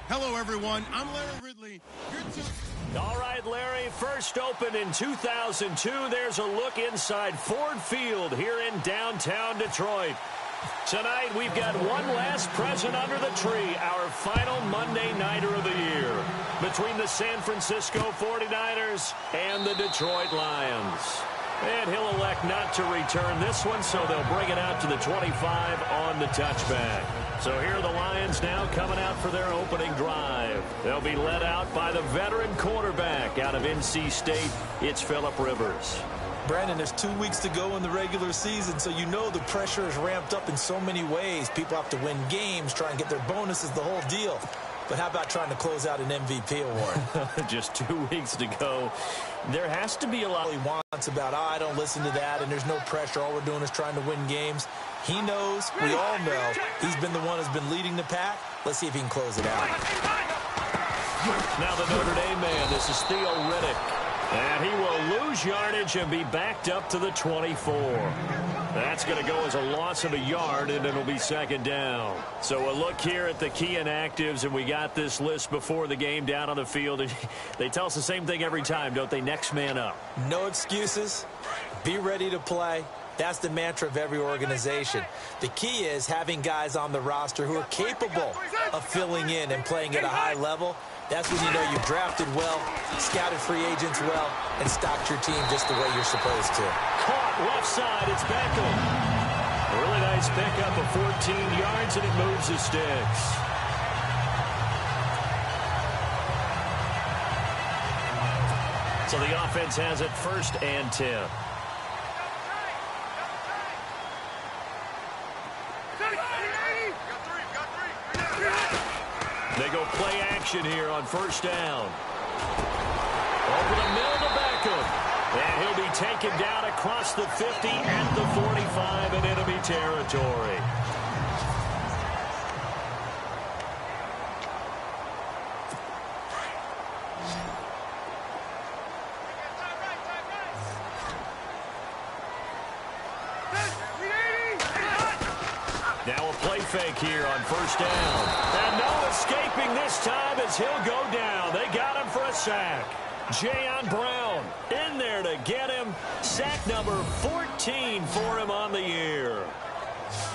Hello, everyone. I'm Larry Ridley. All right, Larry, first opened in 2002. There's a look inside Ford Field here in downtown Detroit. Tonight, we've got one last present under the tree, our final Monday Nighter of the year, between the San Francisco 49ers and the Detroit Lions. And he'll elect not to return this one, so they'll bring it out to the 25 on the touchback. So here are the Lions now coming out for their opening drive. They'll be led out by the veteran quarterback out of NC State. It's Phillip Rivers. Brandon, there's 2 weeks to go in the regular season, so you know the pressure is ramped up in so many ways. People have to win games, try and get their bonuses, the whole deal. But how about trying to close out an MVP award? Just 2 weeks to go. There has to be a lot he wants about, I don't listen to that, and there's no pressure. All we're doing is trying to win games. He knows, we all know, he's been the one who's been leading the pack. Let's see if he can close it out. Now the Notre Dame man, this is Theo Riddick. And he will lose yardage and be backed up to the 24. That's going to go as a loss of a yard, and it'll be second down. So a look here at the key inactives, and we got this list before the game down on the field. And they tell us the same thing every time, don't they? Next man up. No excuses. Be ready to play. That's the mantra of every organization. The key is having guys on the roster who are capable of filling in and playing at a high level. That's when you know you've drafted well, scouted free agents well, and stocked your team just the way you're supposed to. Caught left side, it's Beckham. A really nice pickup of 14 yards, and it moves the sticks. So the offense has it 1st and 10. They go play action here on 1st down. Over the middle to Beckham. And he'll be taken down across the 50 at the 45 in enemy territory. Now a play fake here on 1st down. And no escaping this time as he'll go down. They got him for a sack. Jayon Brown in there to get him. Sack number 14 for him on the year.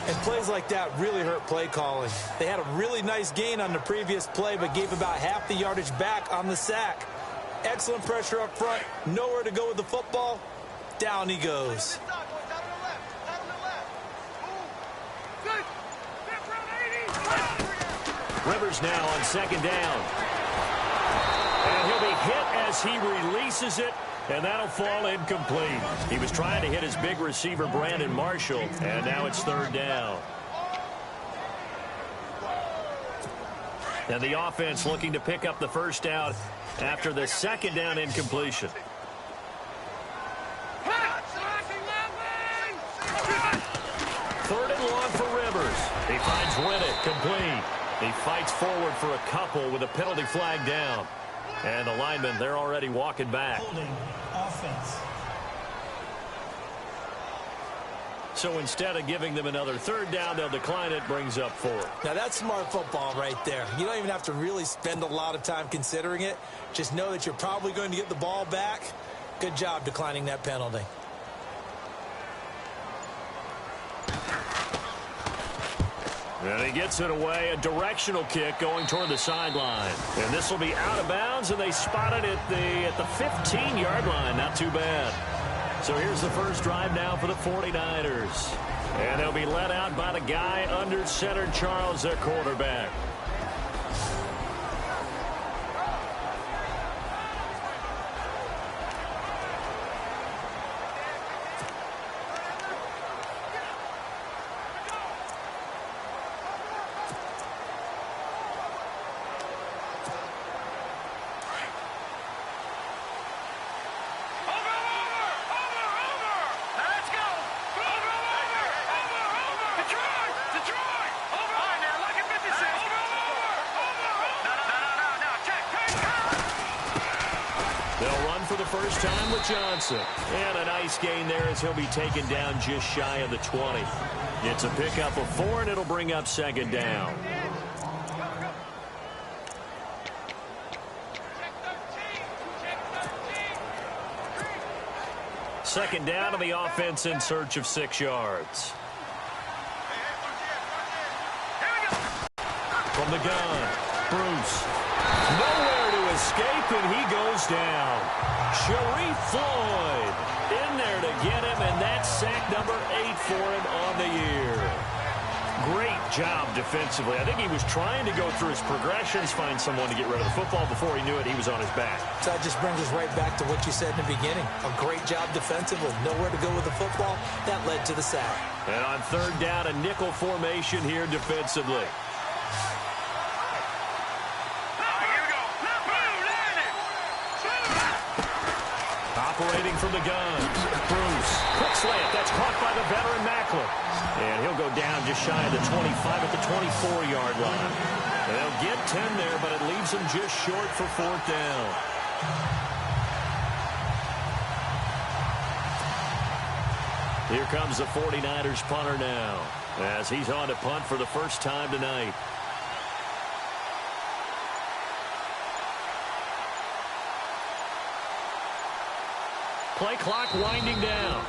And plays like that really hurt play calling. They had a really nice gain on the previous play, but gave about half the yardage back on the sack. Excellent pressure up front. Nowhere to go with the football. Down he goes. Rivers now on 2nd down. And he'll be hit as he releases it, and that'll fall incomplete. He was trying to hit his big receiver, Brandon Marshall, and now it's 3rd down. And the offense looking to pick up the 1st down after the 2nd down incompletion. 3rd and long for Rivers. He finds Riddick complete. He fights forward for a couple with a penalty flag down. And the linemen, they're already walking back. Holding offense. So instead of giving them another 3rd down, they'll decline it, brings up 4. Now that's smart football right there. You don't even have to really spend a lot of time considering it. Just know that you're probably going to get the ball back. Good job declining that penalty. And he gets it away, a directional kick going toward the sideline. And this will be out of bounds, and they spot it at the 15-yard line. Not too bad. So here's the first drive now for the 49ers. And they'll be led out by the guy under center, Charles, their quarterback. First time with Johnson. And a nice gain there as he'll be taken down just shy of the 20. It's a pickup of 4, and it'll bring up 2nd down. second down, and the offense in search of 6 yards. From the gun, Bruce. Nowhere to escape, and he goes down. Sharif Floyd in there to get him, and that's sack number 8 for him on the year. Great job defensively. I think he was trying to go through his progressions, find someone to get rid of the football. Before he knew it, he was on his back. So that just brings us right back to what you said in the beginning. A great job defensively. Nowhere to go with the football. That led to the sack. And on third down, a nickel formation here defensively. Operating from the gun, Bruce. Quick slant. That's caught by the veteran Macklin. And he'll go down just shy of the 25 at the 24-yard line. And they'll get 10 there, but it leaves them just short for 4th down. Here comes the 49ers punter now, as he's on to punt for the first time tonight. Play clock winding down.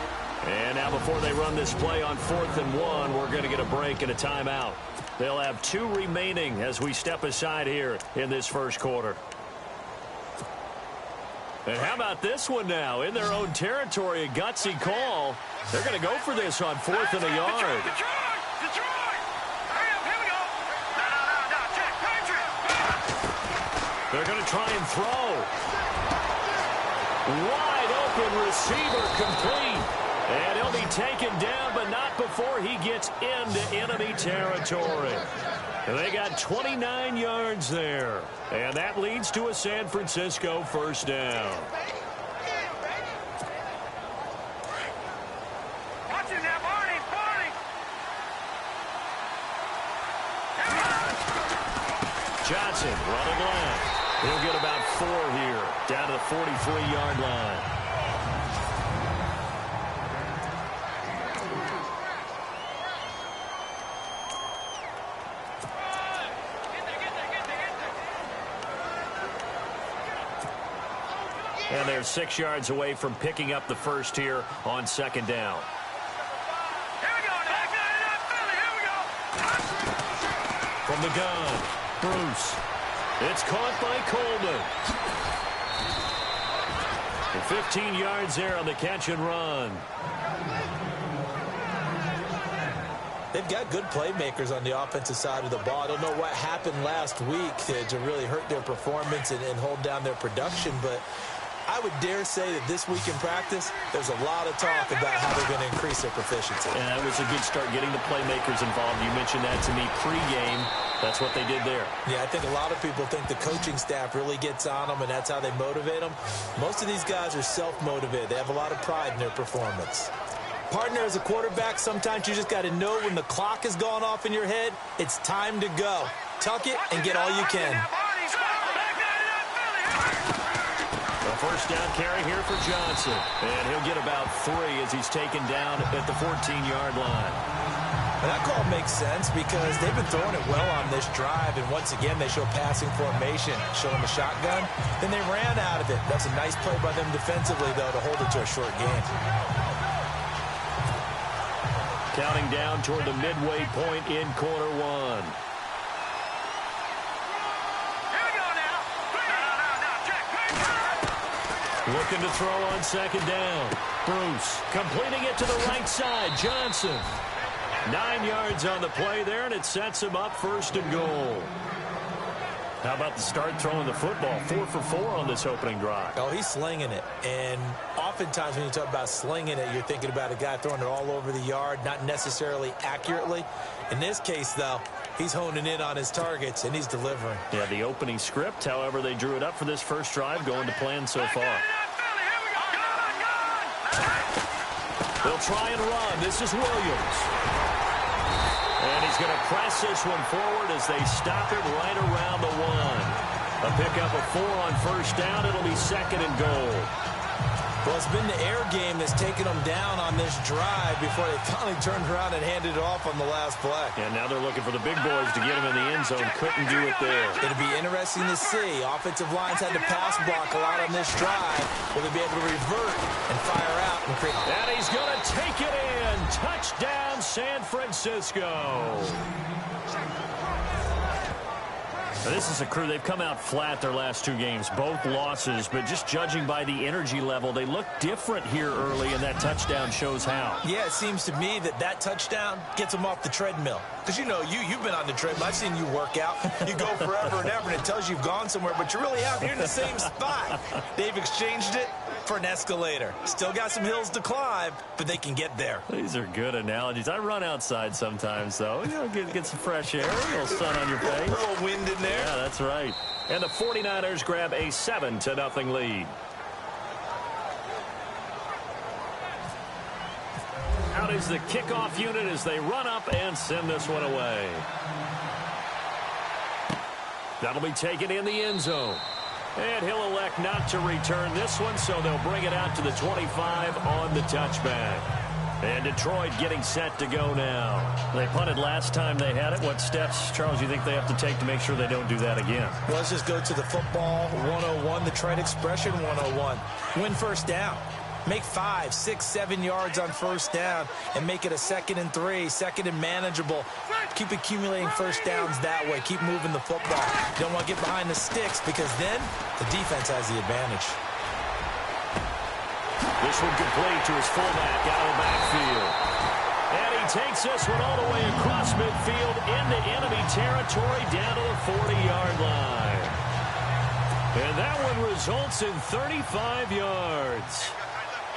And now before they run this play on 4th and 1, we're going to get a break and a timeout. They'll have 2 remaining as we step aside here in this first quarter. And how about this one now? In their own territory, a gutsy call. They're going to go for this on 4th and a yard. They're going to try and throw. Wide open receiver complete. And he'll be taken down, but not before he gets into enemy territory. And they got 29 yards there. And that leads to a San Francisco first down. Johnson running left. He'll get about 4 here, down to the 43-yard line. And they're 6 yards away from picking up the first here on 2nd down. From the gun, Bruce. It's caught by Coleman. And 15 yards there on the catch and run. They've got good playmakers on the offensive side of the ball. I don't know what happened last week to really hurt their performance and hold down their production, but I would dare say that this week in practice, there's a lot of talk about how they're going to increase their proficiency. And that was a good start, getting the playmakers involved. You mentioned that to me pregame. That's what they did there. Yeah, I think a lot of people think the coaching staff really gets on them, and that's how they motivate them. Most of these guys are self-motivated. They have a lot of pride in their performance. Partner, as a quarterback, sometimes you just got to know when the clock has gone off in your head, it's time to go. Tuck it and get all you can. A first down carry here for Johnson. And he'll get about 3 as he's taken down at the 14-yard line. And that call makes sense because they've been throwing it well on this drive, and once again they show passing formation, showing the shotgun. Then they ran out of it. That's a nice play by them defensively, though, to hold it to a short gain. Counting down toward the midway point in quarter 1. Looking to throw on 2nd down. Bruce completing it to the right side. Johnson. 9 yards on the play there, and it sets him up 1st and goal. How about the start throwing the football? 4 for 4 on this opening drive. Oh, he's slinging it. And oftentimes when you talk about slinging it, you're thinking about a guy throwing it all over the yard, not necessarily accurately. In this case, though, he's honing in on his targets, and he's delivering. Yeah, the opening script, however, they drew it up for this first drive, going to plan so far. They'll try and run. This is Williams. And he's going to press this one forward as they stop it right around the 1. A pickup of 4 on first down. It'll be 2nd and goal. Well, it's been the air game that's taken them down on this drive before they finally turned around and handed it off on the last play. And now they're looking for the big boys to get him in the end zone. Couldn't do it there. It'll be interesting to see. Offensive lines had to pass block a lot on this drive. Will they be able to revert and fire out and create... And he's going to take it in. Touchdown, San Francisco. This is a crew. They've come out flat their last 2 games, both losses, but just judging by the energy level, they look different here early, and that touchdown shows how. Yeah, it seems to me that touchdown gets them off the treadmill. Because, you know, you've been on the treadmill. I've seen you work out. You go forever and ever, and it tells you you've gone somewhere, but you're really out here in the same spot. They've exchanged it for an escalator. Still got some hills to climb, but they can get there. These are good analogies. I run outside sometimes, though. You know, get some fresh air, a little sun on your face. A little wind in there. Yeah, that's right. And the 49ers grab a 7-0 lead. Out is the kickoff unit as they run up and send this one away. That'll be taken in the end zone. And he'll elect not to return this one, so they'll bring it out to the 25 on the touchback. And Detroit getting set to go now. They punted last time they had it. What steps, Charles, you think they have to take to make sure they don't do that again? Well, let's just go to the football 101, the trade expression 101. Win first down. Make 5, 6, 7 yards on first down and make it a 2nd and 3, 2nd and manageable. Keep accumulating first downs that way. Keep moving the football. You don't want to get behind the sticks because then the defense has the advantage. This one complete to his fullback out of the backfield. And he takes this one all the way across midfield into enemy territory down to the 40-yard line. And that one results in 35 yards.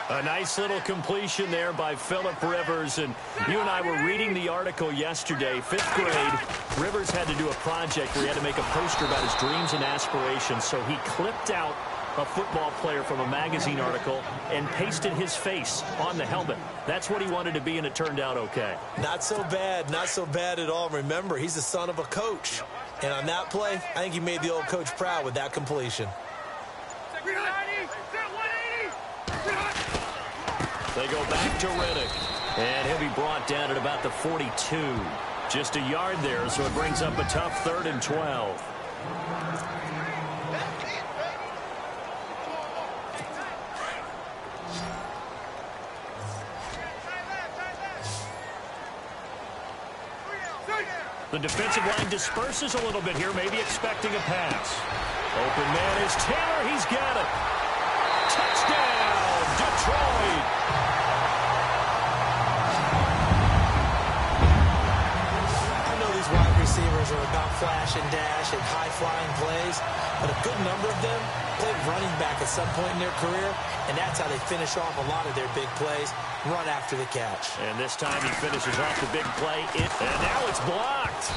A nice little completion there by Phillip Rivers. And you and I were reading the article yesterday. 5th grade, Rivers had to do a project where he had to make a poster about his dreams and aspirations. So he clipped out a football player from a magazine article and pasted his face on the helmet. That's what he wanted to be, and it turned out okay. Not so bad. Not so bad at all. Remember, he's the son of a coach. And on that play, I think he made the old coach proud with that completion. They go back to Riddick, and he'll be brought down at about the 42. Just a yard there, so it brings up a tough 3rd and 12. The defensive line disperses a little bit here, maybe expecting a pass. Open man is Taylor. He's got it. Touchdown, Detroit. Wide receivers are about flash and dash and high-flying plays, but a good number of them played running back at some point in their career, and that's how they finish off a lot of their big plays, run after the catch. And this time he finishes off the big play, and now it's blocked.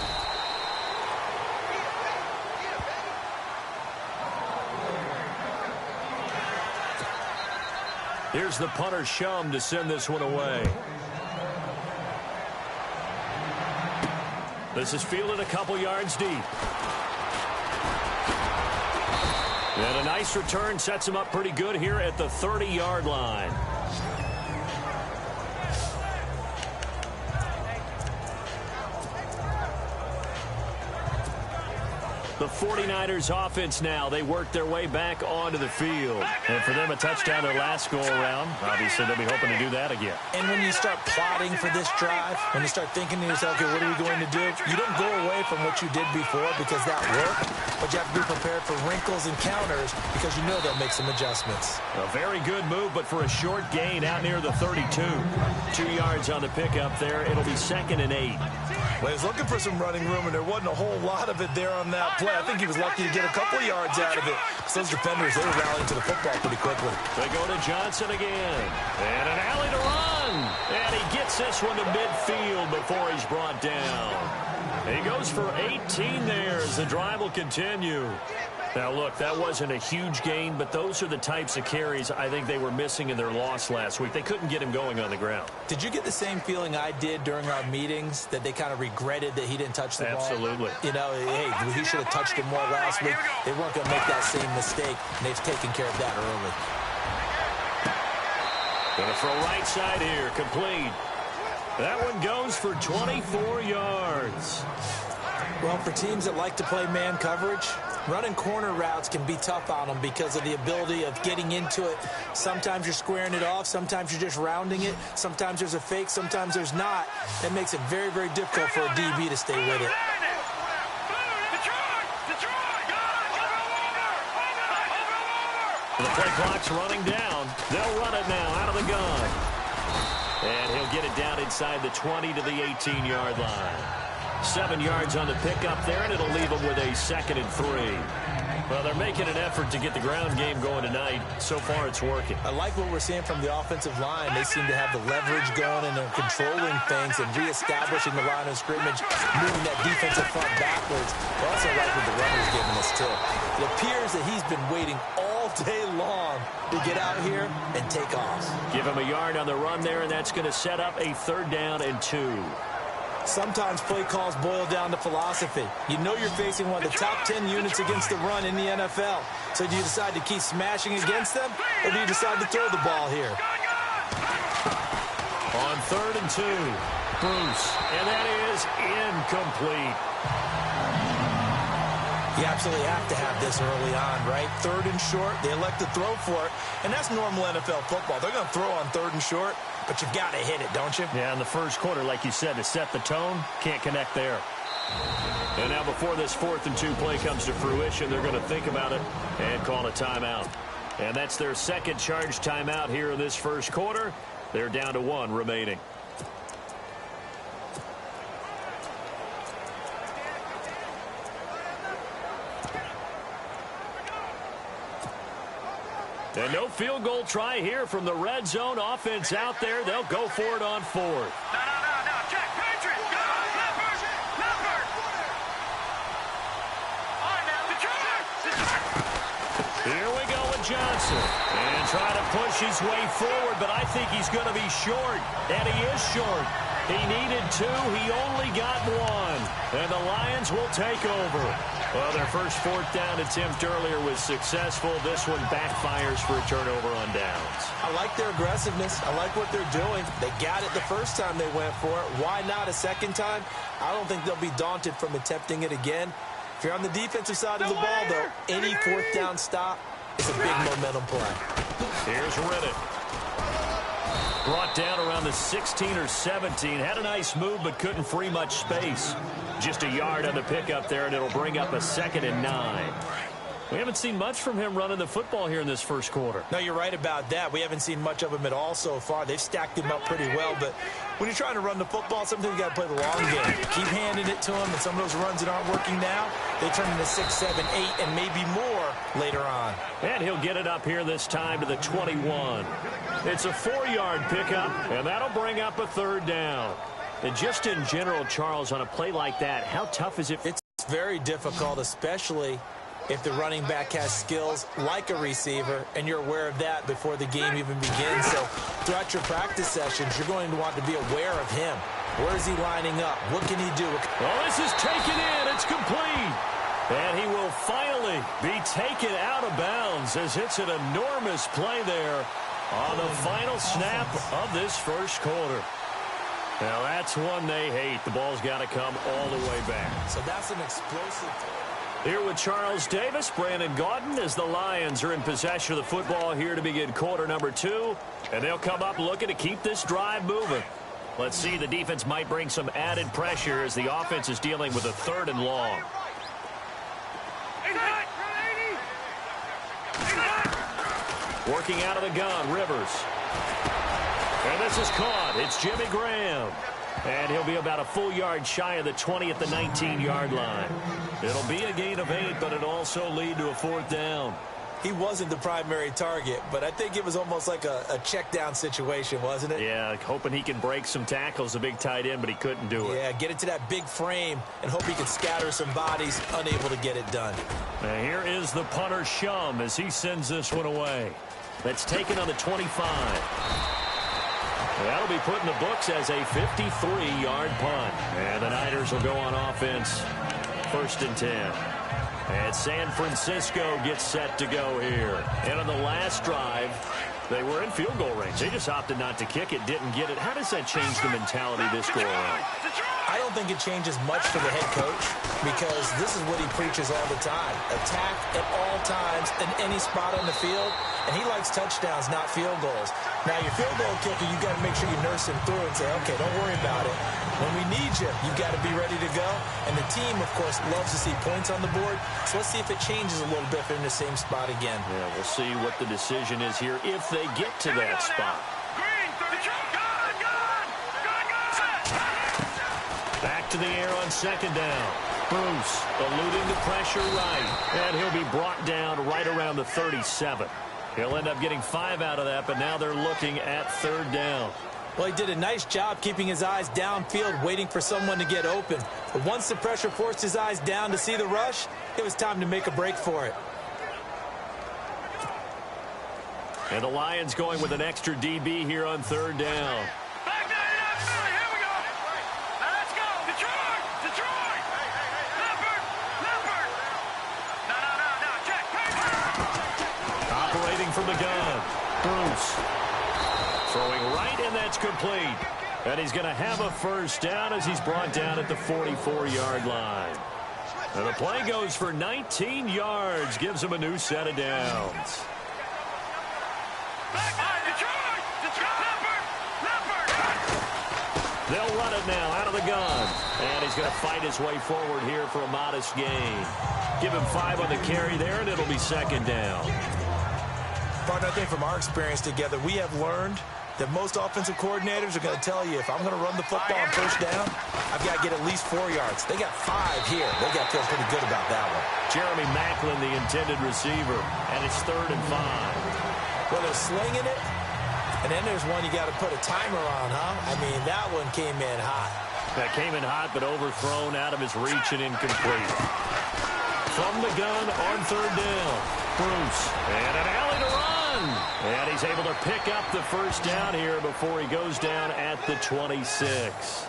Here's the punter Shum to send this one away. This is fielded a couple yards deep. And a nice return sets him up pretty good here at the 30-yard line. The 49ers offense now, they work their way back onto the field. And for them, a touchdown their last go-around. Obviously, they'll be hoping to do that again. And when you start plotting for this drive, when you start thinking to yourself, okay, what are we going to do? You don't go away from what you did before because that worked, but you have to be prepared for wrinkles and counters because you know they'll make some adjustments. A very good move, but for a short gain out near the 32. 2 yards on the pickup there. It'll be 2nd and 8. Well, he was looking for some running room, and there wasn't a whole lot of it there on that play. I think he was lucky to get a couple yards out of it. So those defenders, they were rallying to the football pretty quickly. They go to Johnson again. And an alley to run. And he gets this one to midfield before he's brought down. He goes for 18 there as the drive will continue. Now, look, that wasn't a huge gain, but those are the types of carries I think they were missing in their loss last week. They couldn't get him going on the ground. Did you get the same feeling I did during our meetings, that they kind of regretted that he didn't touch the ball? Absolutely. You know, hey, he should have touched it more last week. They weren't going to make that same mistake, and they've taken care of that early. Gonna throw right side here, complete. That one goes for 24 yards. Well, for teams that like to play man coverage, running corner routes can be tough on them because of the ability of getting into it. Sometimes you're squaring it off. Sometimes you're just rounding it. Sometimes there's a fake. Sometimes there's not. That makes it very, very difficult for a DB to stay with it. The play clock's running down. They'll run it now out of the gun. And he'll get it down inside the 20 to the 18-yard line. 7 yards on the pickup there, and it'll leave them with a 2nd and 3. Well, they're making an effort to get the ground game going tonight. So far, it's working. I like what we're seeing from the offensive line. They seem to have the leverage going, and they're controlling things and reestablishing the line of scrimmage, moving that defensive front backwards. I also like what the runner's giving us, too. It appears that he's been waiting all day long to get out here and take off. Give him a yard on the run there, and that's going to set up a 3rd down and 2. Sometimes play calls boil down to philosophy. You know you're facing one of the top 10 units against the run in the NFL. So do you decide to keep smashing against them, or do you decide to throw the ball here? On 3rd and 2, Bruce, and that is incomplete. You absolutely have to have this early on, right? 3rd and short, they elect to throw for it, and that's normal NFL football. They're going to throw on 3rd and short, but you've got to hit it, don't you? Yeah, in the first quarter, like you said, to set the tone, can't connect there. And now before this 4th and 2 play comes to fruition, they're going to think about it and call a timeout. And that's their 2nd charge timeout here in this first quarter. They're down to 1 remaining. And no field goal try here from the red zone offense out there. They'll go for it on 4th. No. Check. Patriot. Go. Leffert. All right, now. The Here we go with Johnson. And trying to push his way forward, but I think he's going to be short. And he is short. He needed 2. He only got 1. And the Lions will take over. Well, their first 4th down attempt earlier was successful. This one backfires for a turnover on downs. I like their aggressiveness. I like what they're doing. They got it the first time they went for it. Why not a second time? I don't think they'll be daunted from attempting it again. If you're on the defensive side of the ball, though, any 4th down stop is a big momentum play. Here's Riddick. Brought down around the 16 or 17. Had a nice move, but couldn't free much space. Just a yard on the pickup there, and it'll bring up a 2nd and 9. We haven't seen much from him running the football here in this first quarter. No, you're right about that. We haven't seen much of him at all so far. They've stacked him up pretty well, but when you're trying to run the football, sometimes you got to play the long game. Keep handing it to him, and some of those runs that aren't working now, they turn into 6, 7, 8, and maybe more later on. And he'll get it up here this time to the 21. It's a 4-yard pickup, and that'll bring up a 3rd down. And just in general, Charles, on a play like that, how tough is it? It's very difficult, especially if the running back has skills like a receiver, and you're aware of that before the game even begins. So throughout your practice sessions, you're going to want to be aware of him. Where is he lining up? What can he do? Oh, this is taken in. It's complete. And he will finally be taken out of bounds as it's an enormous play there on the final snap of this first quarter. Now, that's one they hate. The ball's got to come all the way back. So that's an explosive play. Here with Charles Davis, Brandon Gaudin, as the Lions are in possession of the football here to begin quarter number 2. And they'll come up looking to keep this drive moving. Let's see, the defense might bring some added pressure as the offense is dealing with a 3rd and long. Working out of the gun, Rivers. And this is caught. It's Jimmy Graham. And he'll be about a full yard shy of the 20 at the 19-yard line. It'll be a gain of 8, but it'll also lead to a 4th down. He wasn't the primary target, but I think it was almost like a check down situation, wasn't it? Yeah, hoping he can break some tackles, a big tight end, but he couldn't do it. Yeah, get it to that big frame and hope he can scatter some bodies, unable to get it done. Now here is the punter, Shum, as he sends this one away. That's taken on the 25. That'll be put in the books as a 53-yard punt. And the Niners will go on offense, 1st and 10. And San Francisco gets set to go here. And on the last drive, They were in field goal range. They just opted not to kick it, didn't get it. How does that change the mentality this go around? I don't think it changes much for the head coach because this is what he preaches all the time. Attack at all times in any spot on the field, and he likes touchdowns, not field goals. Now, your field goal kicker, you got to make sure you nurse him through and say, okay, don't worry about it. When we need you, you got to be ready to go. And the team, of course, loves to see points on the board. So let's see if it changes a little bit if they're in the same spot again. Yeah, we'll see what the decision is here if they get to that spot. Back to the air on second down. Bruce eluding the pressure right. And he'll be brought down right around the 37. He'll end up getting 5 out of that, but now they're looking at third down. Well, he did a nice job keeping his eyes downfield, waiting for someone to get open. But once the pressure forced his eyes down to see the rush, it was time to make a break for it. And the Lions going with an extra DB here on third down. Operating from the gun, Bruce. Throwing right, and that's complete. And he's going to have a first down as he's brought down at the 44-yard line. And the play goes for 19 yards, gives him a new set of downs. They'll run it now out of the gun. And he's going to fight his way forward here for a modest gain. Give him 5 on the carry there, and it'll be second down. Partner, I think from our experience together, we have learned that most offensive coordinators are going to tell you, if I'm going to run the football on first down, I've got to get at least 4 yards. They got 5 here. They got to feel pretty good about that one. Jeremy Maclin, the intended receiver, and it's 3rd and 5. Well, they're slinging it, and then there's one you got to put a timer on, huh? I mean, that one came in hot. That came in hot, but overthrown out of his reach and incomplete. From the gun on third down, Bruce, and an alley to run. And he's able to pick up the first down here before he goes down at the 26.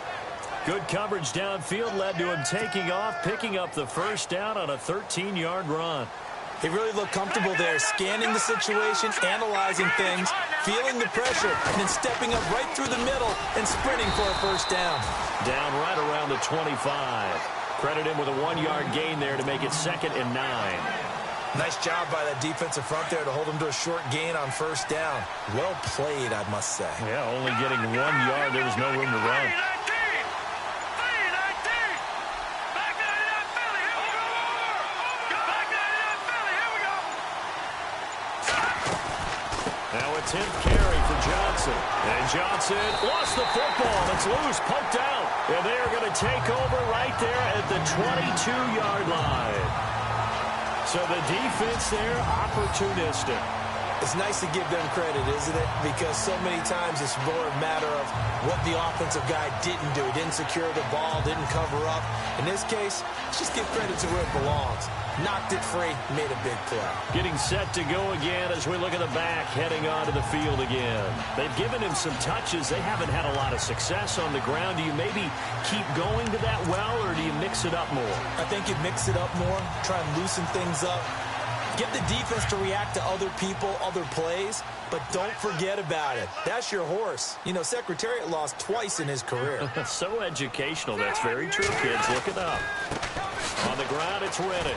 Good coverage downfield led to him taking off, picking up the first down on a 13-yard run. He really looked comfortable there, scanning the situation, analyzing things, feeling the pressure, and then stepping up right through the middle and sprinting for a first down. Down right around the 25. Credit him with a 1-yard gain there to make it 2nd and 9. Nice job by that defensive front there to hold him to a short gain on first down. Well played, I must say. Yeah, only getting 1 yard. There was no room to run. Now a 10th carry for Johnson. And Johnson lost the football. It's loose, poked out. And they are going to take over right there at the 22-yard line. So the defense there, opportunistic. It's nice to give them credit, isn't it? Because so many times it's more a matter of what the offensive guy didn't do. He didn't secure the ball, didn't cover up. In this case, let's just give credit to where it belongs. Knocked it free, made a big play. Getting set to go again as we look at the back, heading onto the field again. They've given him some touches. They haven't had a lot of success on the ground. Do you maybe keep going to that well, or do you mix it up more? I think you mix it up more, try and loosen things up. Get the defense to react to other people, other plays, but don't forget about it. That's your horse. You know, Secretariat lost twice in his career. So educational. That's very true, kids. Look it up. On the ground, it's Reddick.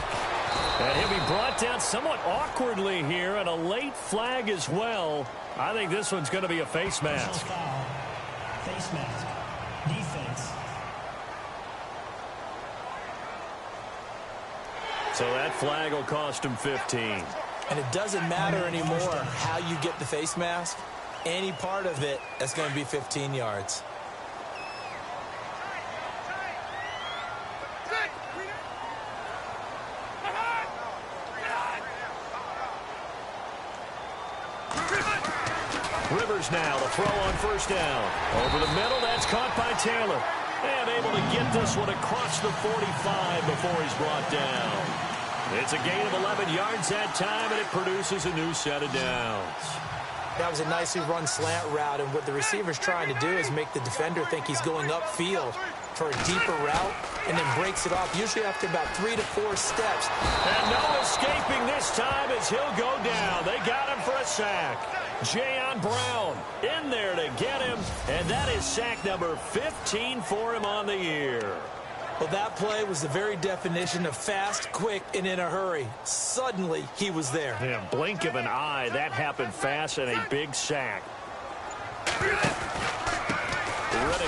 And he'll be brought down somewhat awkwardly here, and a late flag as well. I think this one's going to be a face mask. Face mask. Defense. So that flag will cost him 15. And it doesn't matter anymore how you get the face mask. Any part of it, that's going to be 15 yards. Rivers now, the throw on first down. Over the middle, that's caught by Taylor. And able to get this one across the 45 before he's brought down. It's a gain of 11 yards that time, and it produces a new set of downs. That was a nicely run slant route, and what the receiver's trying to do is make the defender think he's going upfield for a deeper route, and then breaks it off, usually after about 3 to 4 steps. And no escaping this time as he'll go down. They got him for a sack. Jayon Brown in there to get him, and that is sack number 15 for him on the year. Well, that play was the very definition of fast, quick, and in a hurry. Suddenly, he was there. Yeah, blink of an eye, that happened fast, and a big sack. Riddick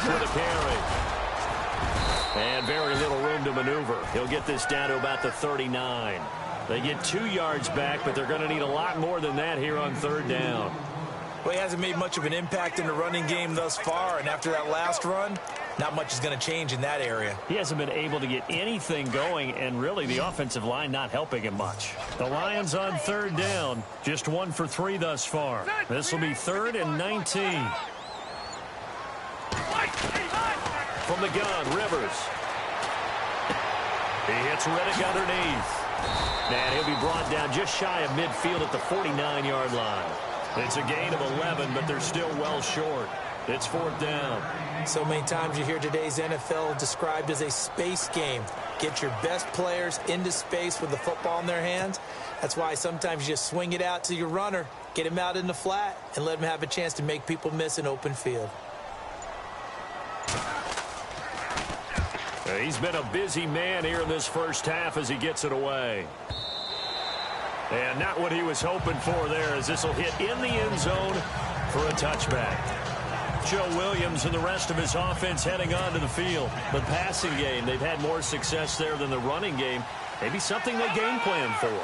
with a carry. And very little room to maneuver. He'll get this down to about the 39. They get 2 yards back, but they're going to need a lot more than that here on third down. Well, he hasn't made much of an impact in the running game thus far, and after that last run, not much is going to change in that area. He hasn't been able to get anything going, and really the offensive line not helping him much. The Lions on third down, just 1 for 3 thus far. This will be 3rd and 19. From the gun, Rivers. He hits Riddick underneath. And he'll be brought down just shy of midfield at the 49-yard line. It's a gain of 11, but they're still well short. It's 4th down. So many times you hear today's NFL described as a space game. Get your best players into space with the football in their hands. That's why sometimes you just swing it out to your runner, get him out in the flat, and let him have a chance to make people miss an open field. He's been a busy man here in this first half as he gets it away. And not what he was hoping for there, as this will hit in the end zone for a touchback. Joe Williams and the rest of his offense heading onto the field. The passing game, they've had more success there than the running game. Maybe something they game plan for.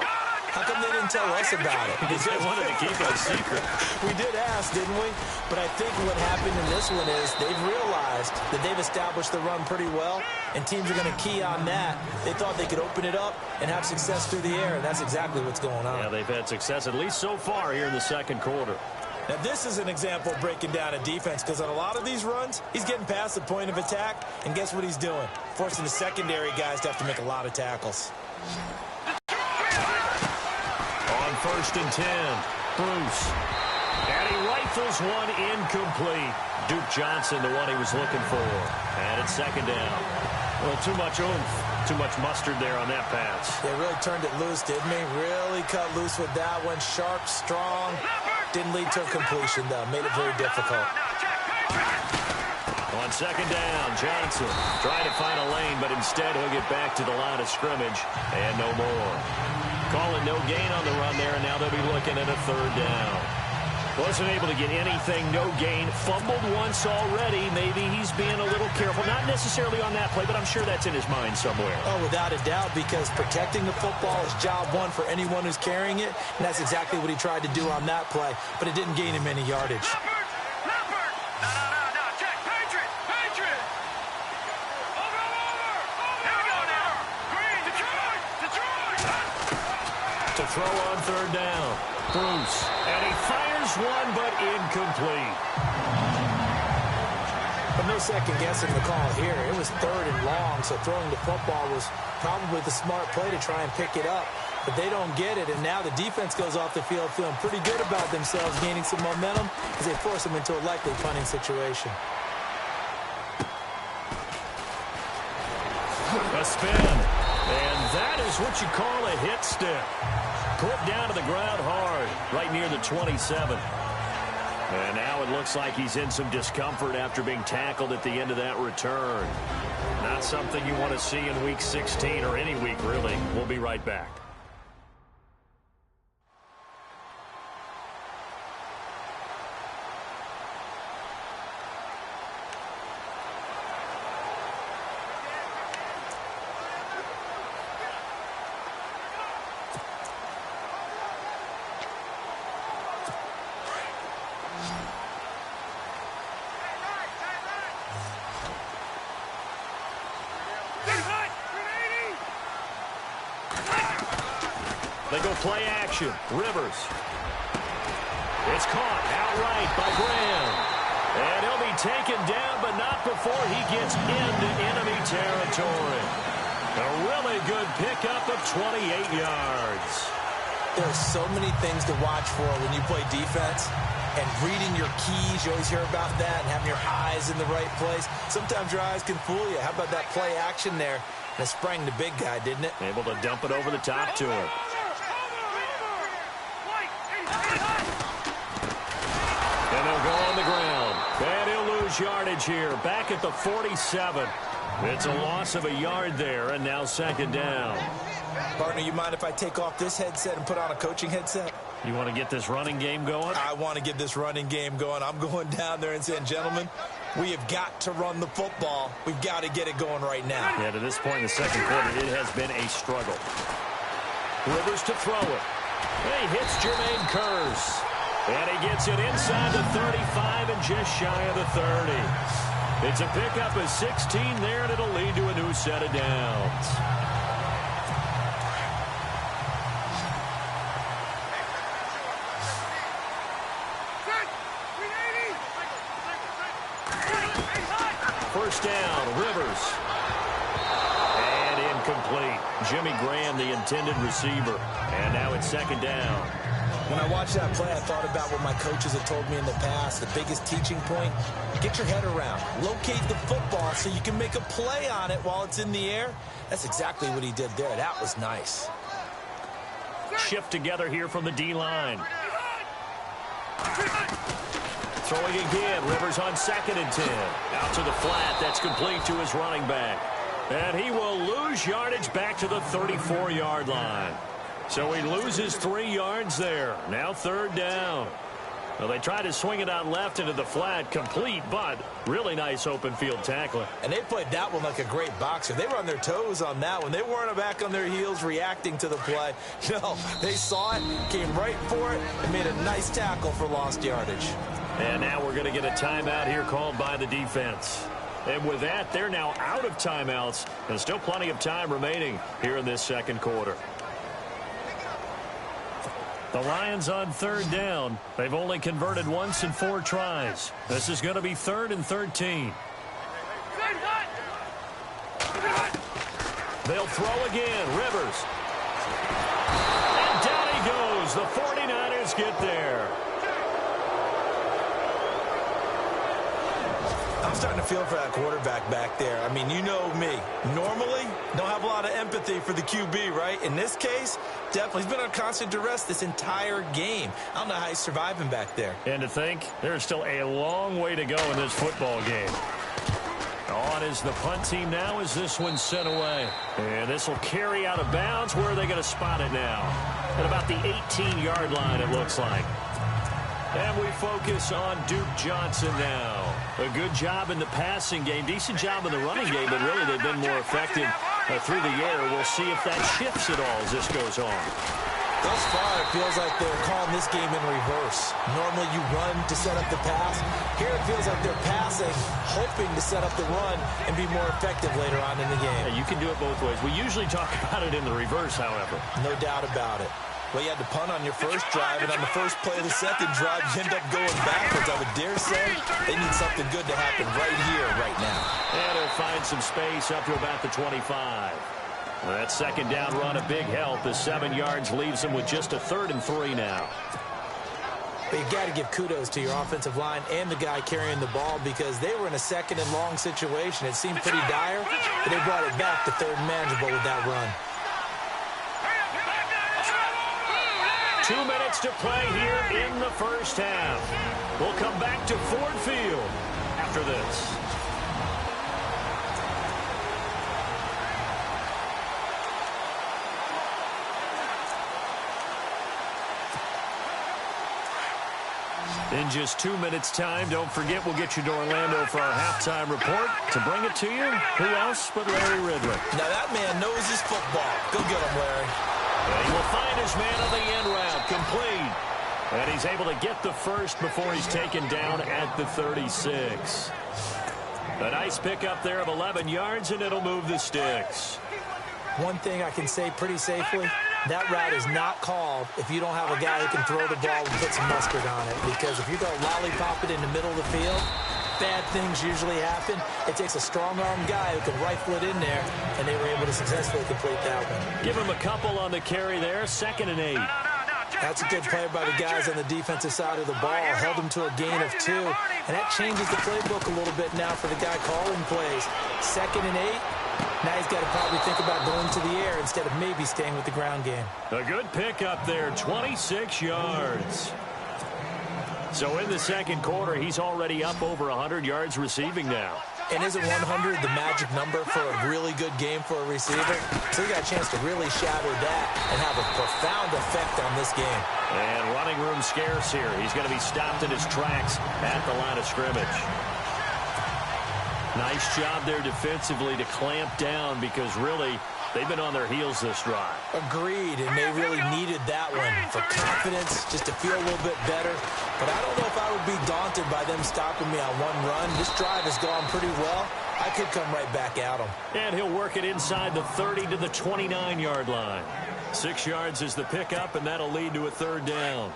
How come they didn't tell us about it? Because they wanted to keep it a secret. We did ask, didn't we? But I think what happened in this one is they've realized that they've established the run pretty well, and teams are going to key on that. They thought they could open it up and have success through the air, and that's exactly what's going on. Yeah, they've had success, at least so far, here in the second quarter. Now, this is an example of breaking down a defense, because on a lot of these runs, he's getting past the point of attack, and guess what he's doing? Forcing the secondary guys to have to make a lot of tackles. On 1st and 10, Bruce. And he rifles one incomplete. Duke Johnson, the one he was looking for. And it's 2nd down. Well, too much oomph, too much mustard there on that pass. They really turned it loose, didn't they? Really cut loose with that one. Sharp, strong. Didn't lead to a completion, though. Made it very difficult. On 2nd down, Johnson trying to find a lane, but instead he'll get back to the line of scrimmage. And no more. Call it no gain on the run there, and now they'll be looking at a 3rd down. Wasn't able to get anything, no gain. Fumbled once already. Maybe he's being a little careful. Not necessarily on that play, but I'm sure that's in his mind somewhere. Oh, without a doubt, because protecting the football is job one for anyone who's carrying it, and that's exactly what he tried to do on that play, but it didn't gain him any yardage. To throw on 3rd down. Bruce. And he fires one, but incomplete. But no second guessing the call here. It was 3rd and long, so throwing the football was probably the smart play to try and pick it up. But they don't get it, and now the defense goes off the field feeling pretty good about themselves, gaining some momentum as they force them into a likely punting situation. A spin. And that is what you call a hit stick. Put down to the ground hard, right near the 27. And now it looks like he's in some discomfort after being tackled at the end of that return. Not something you want to see in Week 16 or any week, really. We'll be right back. They go play action. Rivers. It's caught outright by Graham. And he'll be taken down, but not before he gets into enemy territory. A really good pickup of 28 yards. There are so many things to watch for when you play defense. And reading your keys, you always hear about that, and having your eyes in the right place. Sometimes your eyes can fool you. How about that play action there? And it sprang the big guy, didn't it? Able to dump it over the top to him. lose yardage here, back at the 47. It's a loss of a yard there, and now second down. Partner, you mind if I take off this headset and put on a coaching headset? You want to get this running game going? I want to get this running game going. I'm going down there and saying, gentlemen, we have got to run the football. We've got to get it going right now. Yeah, to this point in the second quarter, it has been a struggle. Rivers to throw it. He hits Jermaine Curse. And he gets it inside the 35 and just shy of the 30. It's a pickup of 16 there, and it'll lead to a new set of downs. First down, Rivers. And incomplete. Jimmy Graham, the intended receiver. And now it's second down. When I watched that play, I thought about what my coaches have told me in the past. The biggest teaching point, get your head around. Locate the football so you can make a play on it while it's in the air. That's exactly what he did there. That was nice. Shift together here from the D-line. Throwing again. Rivers on 2nd and 10. Out to the flat. That's complete to his running back. And he will lose yardage back to the 34-yard line. So he loses 3 yards there. Now third down. Well, they tried to swing it out left into the flat. Complete, but really nice open field tackling. And they played that one like a great boxer. They were on their toes on that one. They weren't back on their heels reacting to the play. No, they saw it, came right for it, and made a nice tackle for lost yardage. And now we're going to get a timeout here called by the defense. And with that, they're now out of timeouts. And still plenty of time remaining here in this second quarter. The Lions on third down. They've only converted once in 4 tries. This is going to be 3rd and 13. They'll throw again. Rivers. And down he goes. The 49ers get there. I'm starting to feel for that quarterback back there. I mean, you know me. Normally, don't have a lot of empathy for the QB, right? In this case, definitely. He's been under constant duress this entire game. I don't know how he's surviving back there. And to think, there's still a long way to go in this football game. On is the punt team now as this one's sent away. And this will carry out of bounds. Where are they going to spot it now? At about the 18-yard line, it looks like. And we focus on Duke Johnson now. A good job in the passing game. Decent job in the running game, but really they've been more effective through the air. We'll see if that shifts at all as this goes on. Thus far, it feels like they're calling this game in reverse. Normally you run to set up the pass. Here it feels like they're passing, hoping to set up the run and be more effective later on in the game. Yeah, you can do it both ways. We usually talk about it in the reverse, however. No doubt about it. Well, you had to punt on your first drive, and on the first play of the second drive, you end up going backwards. I would dare say they need something good to happen right here, right now. And he'll find some space up to about the 25. Well, that second down run, a big help. The 7 yards leaves him with just a 3rd and 3 now. But you've got to give kudos to your offensive line and the guy carrying the ball because they were in a 2nd and long situation. It seemed pretty dire, but they brought it back to 3rd and manageable with that run. 2 minutes to play here in the first half. We'll come back to Ford Field after this. In just 2 minutes' time, don't forget we'll get you to Orlando for our halftime report. To bring it to you, who else but Larry Ridley? Now that man knows his football. Go get him, Larry. And he will find his man on the end route, complete. And he's able to get the first before he's taken down at the 36. A nice pickup there of 11 yards, and it'll move the sticks. One thing I can say pretty safely, that route is not called if you don't have a guy who can throw the ball and put some mustard on it. Because if you go lollipop it in the middle of the field, bad things usually happen. It takes a strong-arm guy who can rifle it in there, and they were able to successfully complete that one. Give him a couple on the carry there, 2nd and 8. That's a good play by the guys on the defensive side of the ball. Held them to a gain of 2, and that changes the playbook a little bit now for the guy calling plays. 2nd and 8. Now he's got to probably think about going to the air instead of maybe staying with the ground game. A good pickup there, 26 yards. So in the second quarter, he's already up over 100 yards receiving now. And isn't 100 the magic number for a really good game for a receiver? So he got a chance to really shatter that and have a profound effect on this game. And running room scarce here. He's going to be stopped in his tracks at the line of scrimmage. Nice job there defensively to clamp down because really they've been on their heels this drive. Agreed, and they really needed that one for confidence, just to feel a little bit better. But I don't know if I would be daunted by them stopping me on one run. This drive has gone pretty well. I could come right back at them. And he'll work it inside the 30 to the 29-yard line. 6 yards is the pickup, and that'll lead to a third down.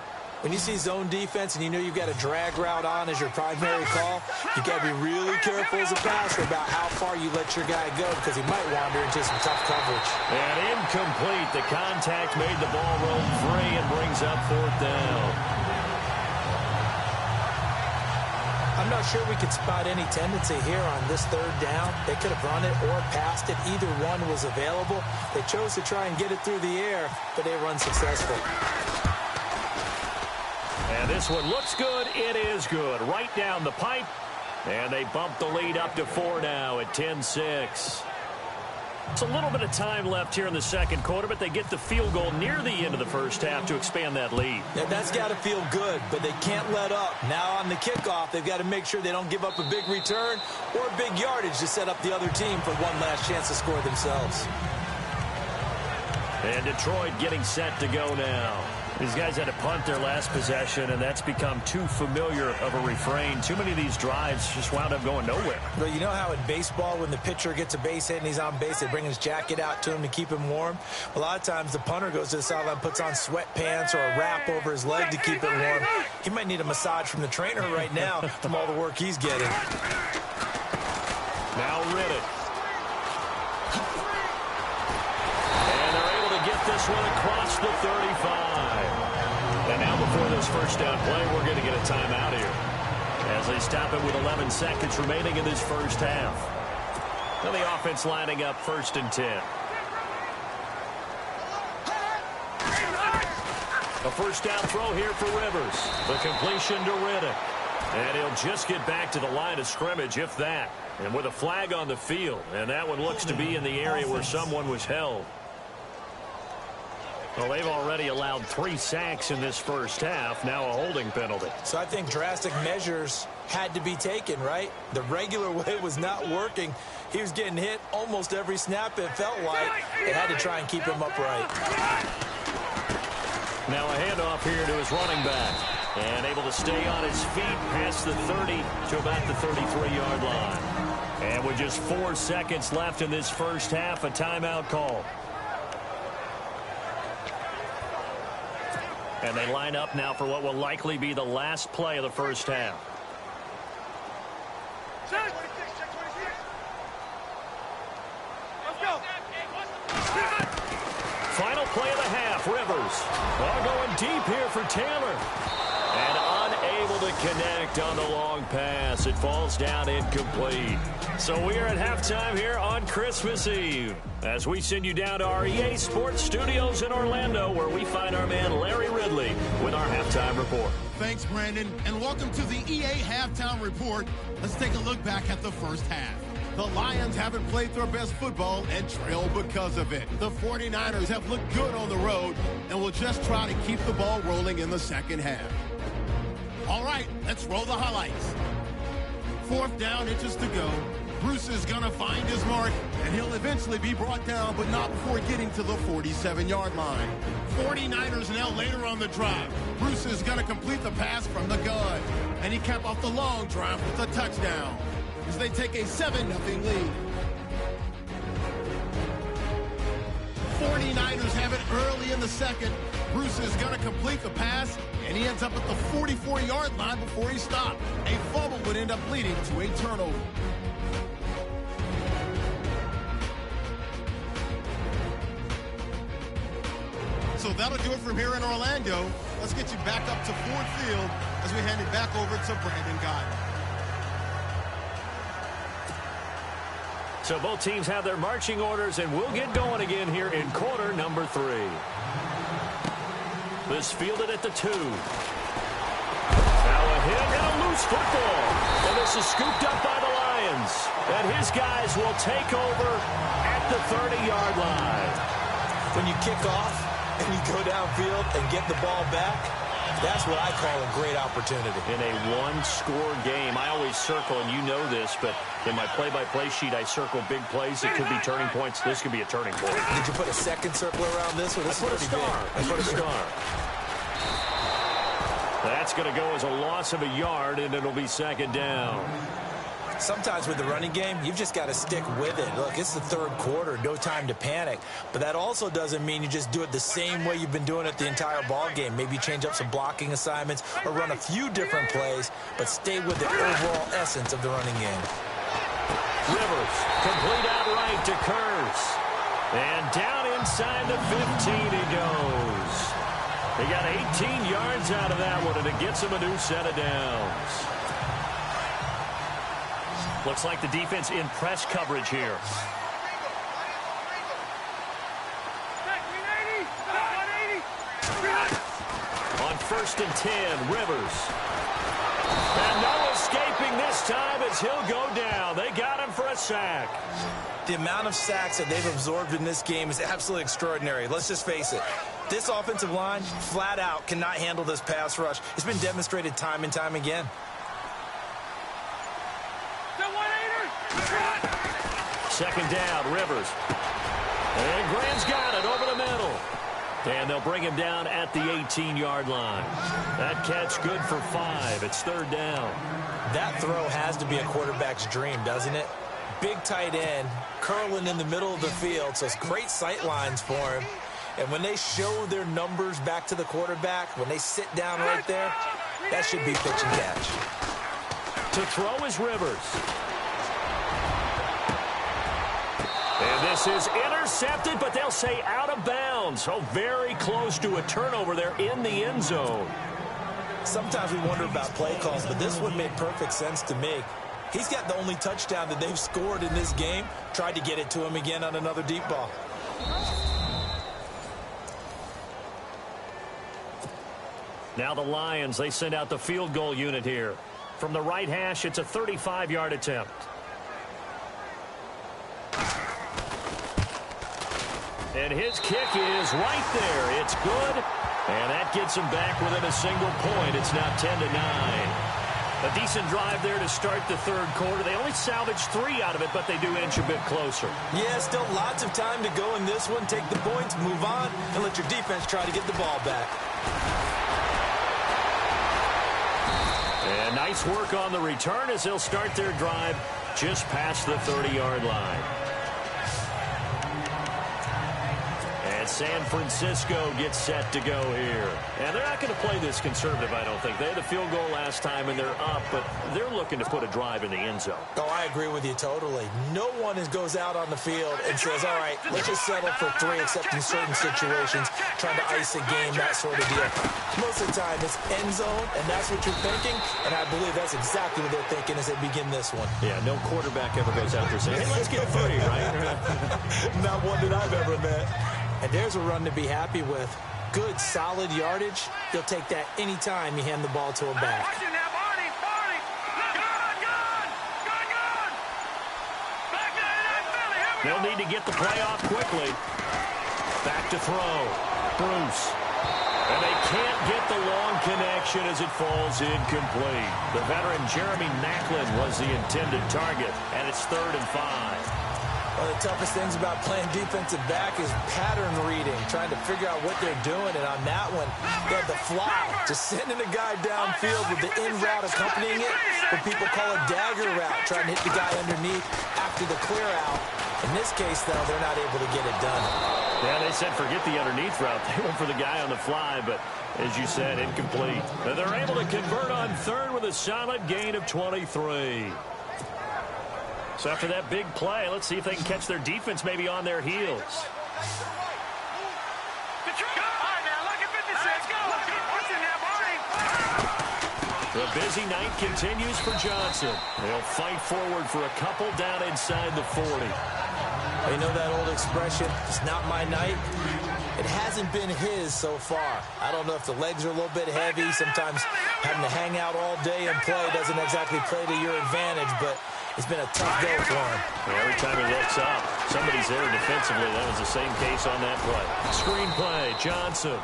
When you see zone defense and you know you've got a drag route on as your primary call, you got to be really careful as a passer about how far you let your guy go because he might wander into some tough coverage. And incomplete. The contact made the ball roll free and brings up fourth down. I'm not sure we could spot any tendency here on this third down. They could have run it or passed it. Either one was available. They chose to try and get it through the air, but they were unsuccessful. And this one looks good. It is good. Right down the pipe. And they bump the lead up to 4 now at 10-6. It's a little bit of time left here in the second quarter, but they get the field goal near the end of the first half to expand that lead. Yeah, that's got to feel good, but they can't let up. Now on the kickoff, they've got to make sure they don't give up a big return or a big yardage to set up the other team for one last chance to score themselves. And Detroit getting set to go now. These guys had to punt their last possession, and that's become too familiar of a refrain. Too many of these drives just wound up going nowhere. But you know how in baseball, when the pitcher gets a base hit and he's on base, they bring his jacket out to him to keep him warm? A lot of times the punter goes to the sideline, puts on sweatpants or a wrap over his leg to keep it warm. He might need a massage from the trainer right now from all the work he's getting. Now Riddick. And they're able to get this one across the 35. And now before this first down play, we're going to get a timeout here as they stop it with 11 seconds remaining in this first half. Now the offense lining up 1st and 10. A first down throw here for Rivers. The completion to Riddick. And he'll just get back to the line of scrimmage, if that. And with a flag on the field. And that one looks to be in the area where someone was held. Well, they've already allowed 3 sacks in this first half. Now a holding penalty. So I think drastic measures had to be taken, right? The regular way was not working. He was getting hit almost every snap, it felt like. They had to try and keep him upright. Now a handoff here to his running back. And able to stay on his feet past the 30 to about the 33-yard line. And with just 4 seconds left in this first half, a timeout call. And they line up now for what will likely be the last play of the first half. Final play of the half, Rivers. Going deep here for Taylor. And unable to connect on the long pass. It falls down incomplete. So we are at halftime here on Christmas Eve as we send you down to our EA Sports Studios in Orlando, where we find our man Larry Ridley with our halftime report. Thanks, Brandon, and welcome to the EA Halftime Report. Let's take a look back at the first half. The Lions haven't played their best football and trail because of it. The 49ers have looked good on the road and will just try to keep the ball rolling in the second half. All right, let's roll the highlights. 4th down, inches to go. Bruce is going to find his mark, and he'll eventually be brought down, but not before getting to the 47-yard line. 49ers now later on the drive. Bruce is going to complete the pass from the gun, and he capped off the long drive with a touchdown as they take a 7-0 lead. 49ers have it early in the second. Bruce is going to complete the pass, and he ends up at the 44-yard line before he stopped. A fumble would end up leading to a turnover. So that'll do it from here in Orlando. Let's get you back up to Ford Field as we hand it back over to Brandon Guy. So both teams have their marching orders, and we'll get going again here in quarter number 3. This fielded at the 2. Now a hit and a loose football. And this is scooped up by the Lions. And his guys will take over at the 30-yard line. When you kick off and you go downfield and get the ball back, that's what I call a great opportunity. In a one-score game, I always circle, and you know this, but in my play-by-play sheet, I circle big plays. It could be turning points. This could be a turning point. Did you put a second circle around this one? I put a star. I put a star. That's going to go as a loss of a yard, and it'll be second down. Sometimes with the running game, you've just got to stick with it. Look, it's the third quarter, no time to panic. But that also doesn't mean you just do it the same way you've been doing it the entire ball game. Maybe change up some blocking assignments or run a few different plays, but stay with the overall essence of the running game. Rivers, complete out right to Kurz. And down inside the 15 he goes. He got 18 yards out of that one, and it gets him a new set of downs. Looks like the defense in press coverage here. On 1st and 10, Rivers. And no escaping this time as he'll go down. They got him for a sack. The amount of sacks that they've absorbed in this game is absolutely extraordinary. Let's just face it. This offensive line, flat out, cannot handle this pass rush. It's been demonstrated time and time again. Second down, Rivers. And Graham's got it over the middle. And they'll bring him down at the 18-yard line. That catch good for 5. It's third down. That throw has to be a quarterback's dream, doesn't it? Big tight end, curling in the middle of the field, so it's great sight lines for him. And when they show their numbers back to the quarterback, when they sit down right there, that should be pitch and catch. To throw is Rivers. And this is intercepted, but they'll say out of bounds. So very close to a turnover there in the end zone. Sometimes we wonder about play calls, but this one made perfect sense to me. He's got the only touchdown that they've scored in this game. Tried to get it to him again on another deep ball. Now the Lions, they send out the field goal unit here. From the right hash, it's a 35-yard attempt. And his kick is right there. It's good. And that gets him back within a single point. It's now 10-9. A decent drive there to start the third quarter. They only salvaged 3 out of it, but they do inch a bit closer. Yeah, still lots of time to go in this one. Take the points, move on, and let your defense try to get the ball back. And nice work on the return as they'll start their drive just past the 30-yard line. San Francisco gets set to go here. And they're not going to play this conservative, I don't think. They had a field goal last time, and they're up, but they're looking to put a drive in the end zone. Oh, I agree with you totally. No one goes out on the field and says, all right, let's just settle for 3, except in certain situations, trying to ice a game, that sort of deal. Most of the time, it's end zone, and that's what you're thinking, and I believe that's exactly what they're thinking as they begin this one. Yeah, no quarterback ever goes out there saying, hey, let's get 3, right? Not one that I've ever met. And there's a run to be happy with. Good, solid yardage. He'll take that anytime you hand the ball to him back. They'll need to get the play off quickly. Back to throw. Bruce. And they can't get the long connection as it falls incomplete. The veteran Jeremy Maclin was the intended target, and it's 3rd and 5. One of the toughest things about playing defensive back is pattern reading, trying to figure out what they're doing. And on that one, they had the fly, just sending a guy downfield with the in route accompanying it, what people call a dagger route, trying to hit the guy underneath after the clear out. In this case, though, they're not able to get it done. Yeah, they said forget the underneath route. They went for the guy on the fly, but as you said, incomplete. And they're able to convert on 3rd with a solid gain of 23. So after that big play, let's see if they can catch their defense maybe on their heels. The busy night continues for Johnson. They'll fight forward for a couple down inside the 40. You know that old expression, it's not my night? It hasn't been his so far. I don't know if the legs are a little bit heavy. Sometimes having to hang out all day and play doesn't exactly play to your advantage, but it's been a tough go for him. Every time he looks up, somebody's there defensively. That was the same case on that play. Screen play, Johnson.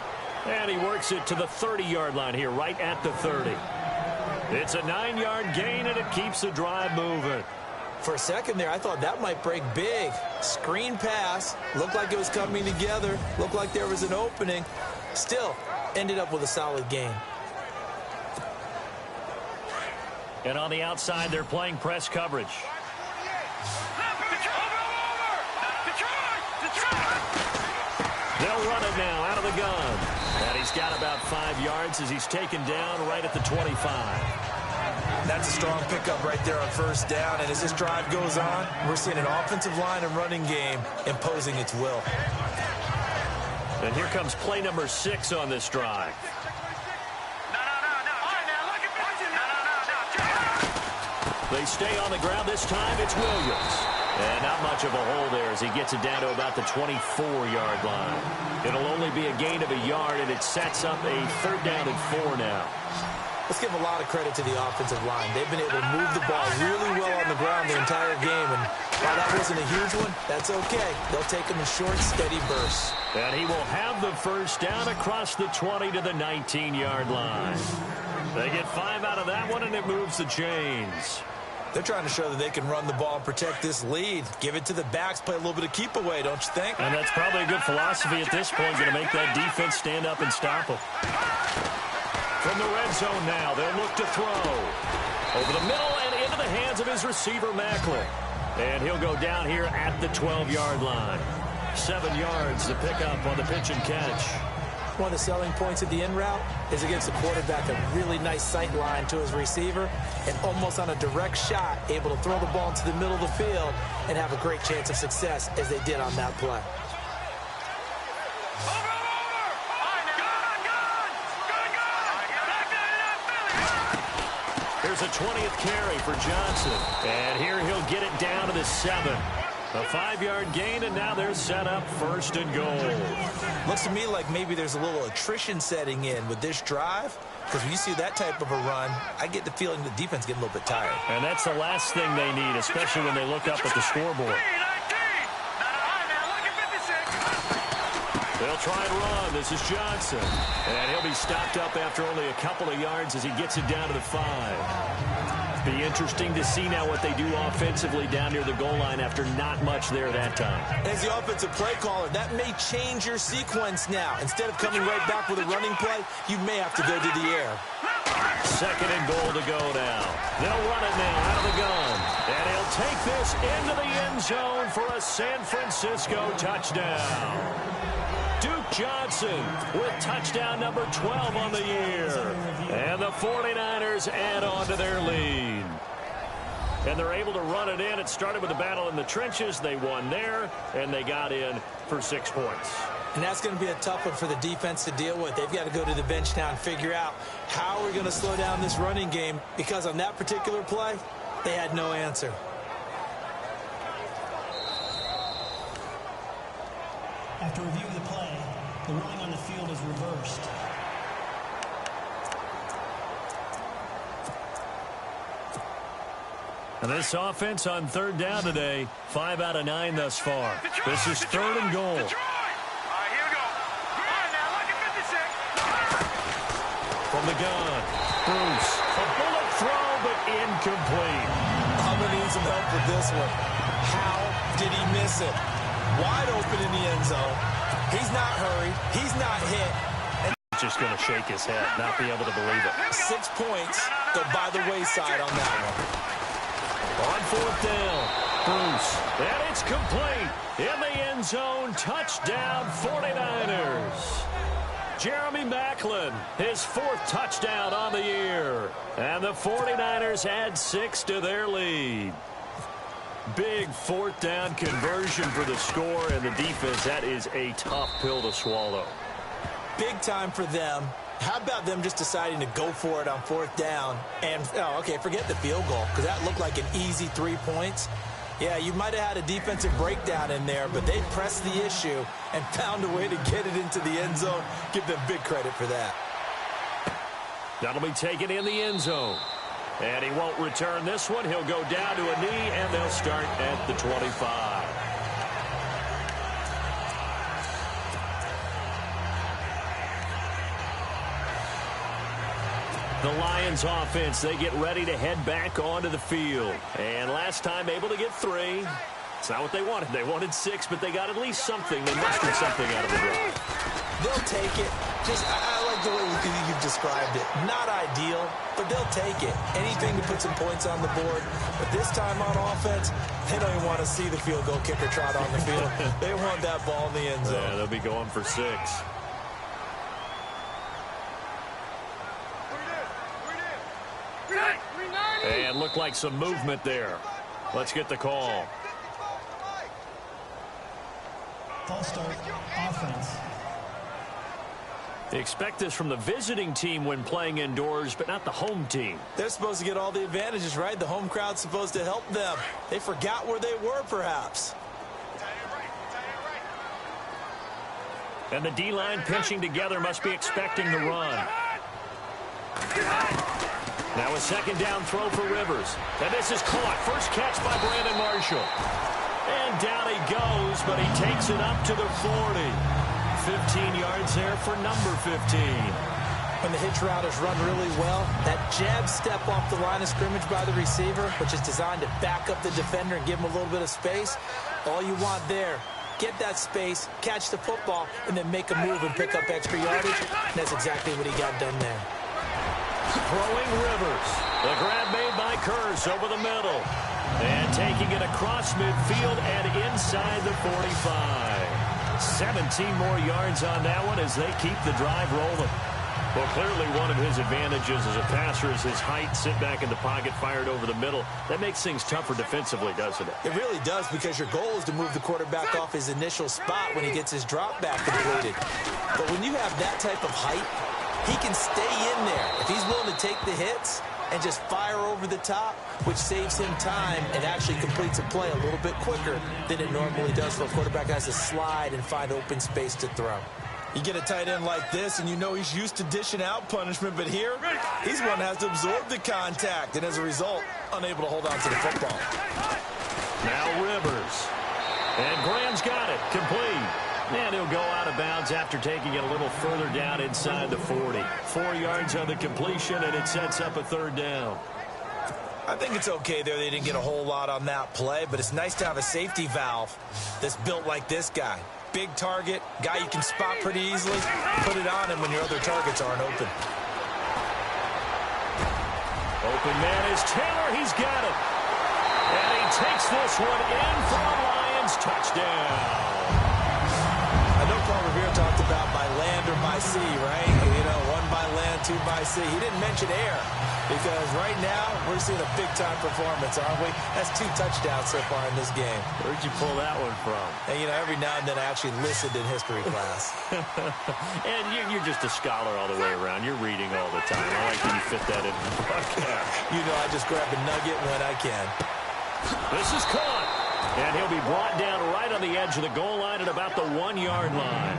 And he works it to the 30-yard line here, right at the 30. It's a 9-yard gain, and it keeps the drive moving. For a second there, I thought that might break big. Screen pass. Looked like it was coming together. Looked like there was an opening. Still, ended up with a solid gain. And on the outside, they're playing press coverage. They'll run it now out of the gun. And he's got about 5 yards as he's taken down right at the 25. That's a strong pickup right there on first down. And as this drive goes on, we're seeing an offensive line and running game imposing its will. And here comes play number 6 on this drive. They stay on the ground. This time it's Williams. And not much of a hole there as he gets it down to about the 24-yard line. It'll only be a gain of a yard, and it sets up a 3rd down and 4 now. Let's give a lot of credit to the offensive line. They've been able to move the ball really well on the ground the entire game. And while that wasn't a huge one, that's okay. They'll take them in short, steady bursts. And he will have the 1st down across the 20 to the 19-yard line. They get 5 out of that one, and it moves the chains. They're trying to show that they can run the ball and protect this lead. Give it to the backs, play a little bit of keep away, don't you think? And that's probably a good philosophy at this point, going to make that defense stand up and stop them. From the red zone now, they'll look to throw. Over the middle and into the hands of his receiver, Macklin. And he'll go down here at the 12-yard line. 7 yards to pick up on the pitch and catch. One of the selling points of the in route is against the quarterback, a really nice sight line to his receiver, and almost on a direct shot, able to throw the ball into the middle of the field and have a great chance of success as they did on that play. Here's a 20th carry for Johnson. And here he'll get it down to the 7. A 5-yard gain, and now they're set up 1st and goal. Looks to me like maybe there's a little attrition setting in with this drive, because when you see that type of a run, I get the feeling the defense getting a little bit tired. And that's the last thing they need, especially when they look up at the scoreboard. They'll try and run. This is Johnson. And he'll be stopped up after only a couple of yards as he gets it down to the 5. Be interesting to see now what they do offensively down near the goal line after not much there that time. As the offensive play caller, that may change your sequence now. Instead of coming right back with a running play, you may have to go to the air. 2nd and goal to go now. They'll run it now out of the gun. And he'll take this into the end zone for a San Francisco touchdown. Duke Johnson with touchdown number 12 on the year. And the 49ers add on to their lead. And they're able to run it in. It started with a battle in the trenches. They won there, and they got in for 6 points. And that's going to be a tough one for the defense to deal with. They've got to go to the bench now and figure out how we're going to slow down this running game, because on that particular play, they had no answer. After reviewing the play, the ruling on the field is reversed. And this offense on 3rd down today, 5 out of 9 thus far. This is 3rd and goal. From the gun, Bruce, a bullet throw, but incomplete. I'm going to need some help with this one. How did he miss it? Wide open in the end zone. He's not hurried. He's not hit. And just going to shake his head, not be able to believe it. 6 points go by the wayside on that one. On 4th down, Bruce, and it's complete. In the end zone, touchdown 49ers. Jeremy Macklin, his 4th touchdown on the year. And the 49ers add 6 to their lead. Big 4th down conversion for the score, and the defense, that is a tough pill to swallow. Big time for them. How about them just deciding to go for it on 4th down? And, oh, okay, forget the field goal, because that looked like an easy 3 points. Yeah, you might have had a defensive breakdown in there, but they pressed the issue and found a way to get it into the end zone. Give them big credit for that. That'll be taken in the end zone. And he won't return this one. He'll go down to a knee, and they'll start at the 25. The Lions offense, they get ready to head back onto the field. And last time able to get 3. It's not what they wanted. They wanted 6, but they got at least something. They mustered something out of the drive. They'll take it. I like the way you've described it. Not ideal, but they'll take it. Anything to put some points on the board. But this time on offense, they don't even want to see the field goal kicker trot on the field. They want that ball in the end zone. Yeah, they'll be going for 6. And looked like some movement there. Let's get the call. False start, offense. They expect this from the visiting team when playing indoors, but not the home team. They're supposed to get all the advantages, right? The home crowd's supposed to help them. They forgot where they were, perhaps. And the D-line pinching together must be expecting the run. Now a second down throw for Rivers. And this is caught. First catch by Brandon Marshall. And down he goes, but he takes it up to the 40. 15 yards there for number 15. When the hitch route is run really well, that jab step off the line of scrimmage by the receiver, which is designed to back up the defender and give him a little bit of space, all you want there, get that space, catch the football, and then make a move and pick up extra yardage. And that's exactly what he got done there. Throwing Rivers. The grab made by Curse over the middle. And taking it across midfield and inside the 45. 17 more yards on that one as they keep the drive rolling. Well, clearly one of his advantages as a passer is his height. Sit back in the pocket, fired over the middle. That makes things tougher defensively, doesn't it? It really does, because your goal is to move the quarterback off his initial spot when he gets his drop back completed. But when you have that type of height, he can stay in there if he's willing to take the hits and just fire over the top, which saves him time and actually completes a play a little bit quicker than it normally does for a quarterback who has to slide and find open space to throw. You get a tight end like this, and you know he's used to dishing out punishment, but here, he's one that has to absorb the contact, and as a result, unable to hold on to the football. Now Rivers. And Graham's got it. Complete. And he'll go out of bounds after taking it a little further down inside the 40. 4 yards on the completion, and it sets up a third down. I think it's okay there. They didn't get a whole lot on that play, but it's nice to have a safety valve that's built like this guy. Big target, guy you can spot pretty easily. Put it on him when your other targets aren't open. Open man is Taylor. He's got it. And he takes this one in for a Lions touchdown. I know Paul Revere talked about by land or by sea, right? You know, 1 by land, 2 by sea. He didn't mention air, because right now we're seeing a big-time performance, aren't we? That's 2 touchdowns so far in this game. Where'd you pull that one from? And, you know, every now and then I actually listened in history class. And you're just a scholar all the way around. You're reading all the time. I like when you fit that in the podcast. You know, I just grab a nugget when I can. This is caught. And he'll be brought down right on the edge of the goal line at about the 1-yard line.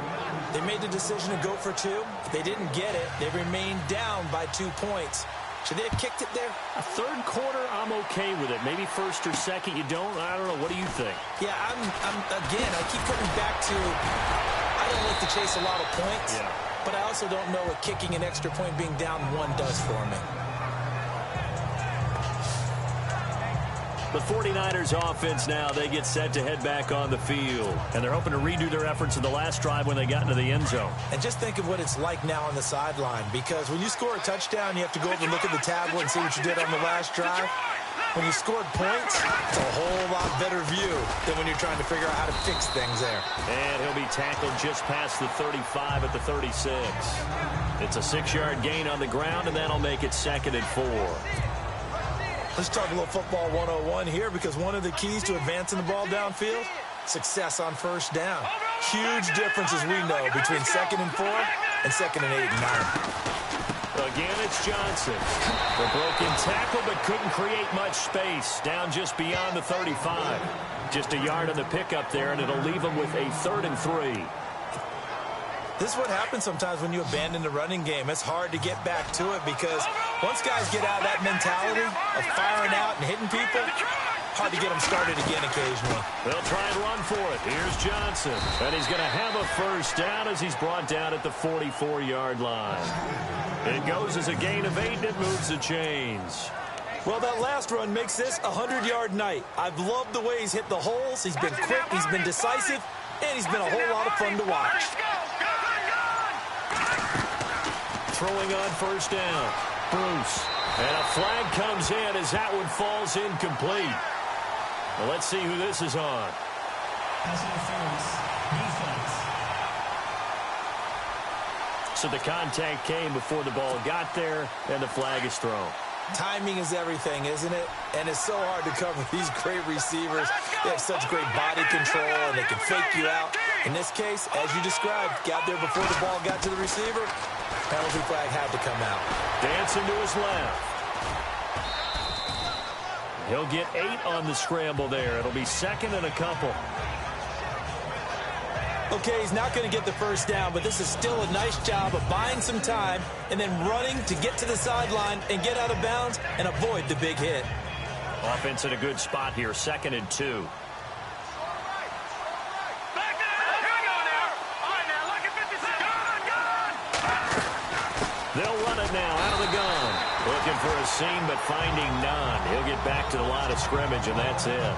They made the decision to go for 2. They didn't get it. They remained down by 2 points. Should they have kicked it there? A third quarter, I'm okay with it. Maybe first or second, you don't. I don't know. What do you think? Yeah, again, I keep coming back to, I don't like to chase a lot of points, but I also don't know what kicking an extra point being down 1 does for me. The 49ers offense now, they get set to head back on the field. And they're hoping to redo their efforts in the last drive when they got into the end zone. And just think of what it's like now on the sideline, because when you score a touchdown, you have to go over and look at the tablet and see what you did on the last drive. When you scored points, it's a whole lot better view than when you're trying to figure out how to fix things there. And he'll be tackled just past the 35 at the 36. It's a 6-yard gain on the ground, and that'll make it 2nd and 4. Let's talk a little football 101 here, because one of the keys to advancing the ball downfield, success on first down. Huge difference, as we know, between 2nd and 4 and 2nd and 8 and 9. Again, it's Johnson. The broken tackle, but couldn't create much space. Down just beyond the 35. Just a yard on the pickup there, and it'll leave him with a 3rd and 3. This is what happens sometimes when you abandon the running game. It's hard to get back to it because once guys get out of that mentality of firing out and hitting people, hard to get them started again occasionally. They'll try and run for it. Here's Johnson. And he's going to have a first down as he's brought down at the 44-yard line. It goes as a gain of 8, and it moves the chains. Well, that last run makes this a 100-yard night. I've loved the way he's hit the holes. He's been quick, he's been decisive, and he's been a whole lot of fun to watch. Throwing on first down. Bruce. And a flag comes in as that one falls incomplete. Well, let's see who this is on. Pass interference. Defense. So the contact came before the ball got there, and the flag is thrown. Timing is everything, isn't it? And it's so hard to cover these great receivers. They have such great body control, and they can fake you out. In this case, as you described, got there before the ball got to the receiver. Penalty flag had to come out. Dancing to his left. He'll get 8 on the scramble there. It'll be 2nd and a couple. Okay, he's not going to get the first down, but this is still a nice job of buying some time and then running to get to the sideline and get out of bounds and avoid the big hit. Offense in a good spot here, 2nd and 2. They'll run it now out of the gun. Looking for a seam, but finding none. He'll get back to the line of scrimmage, and that's it.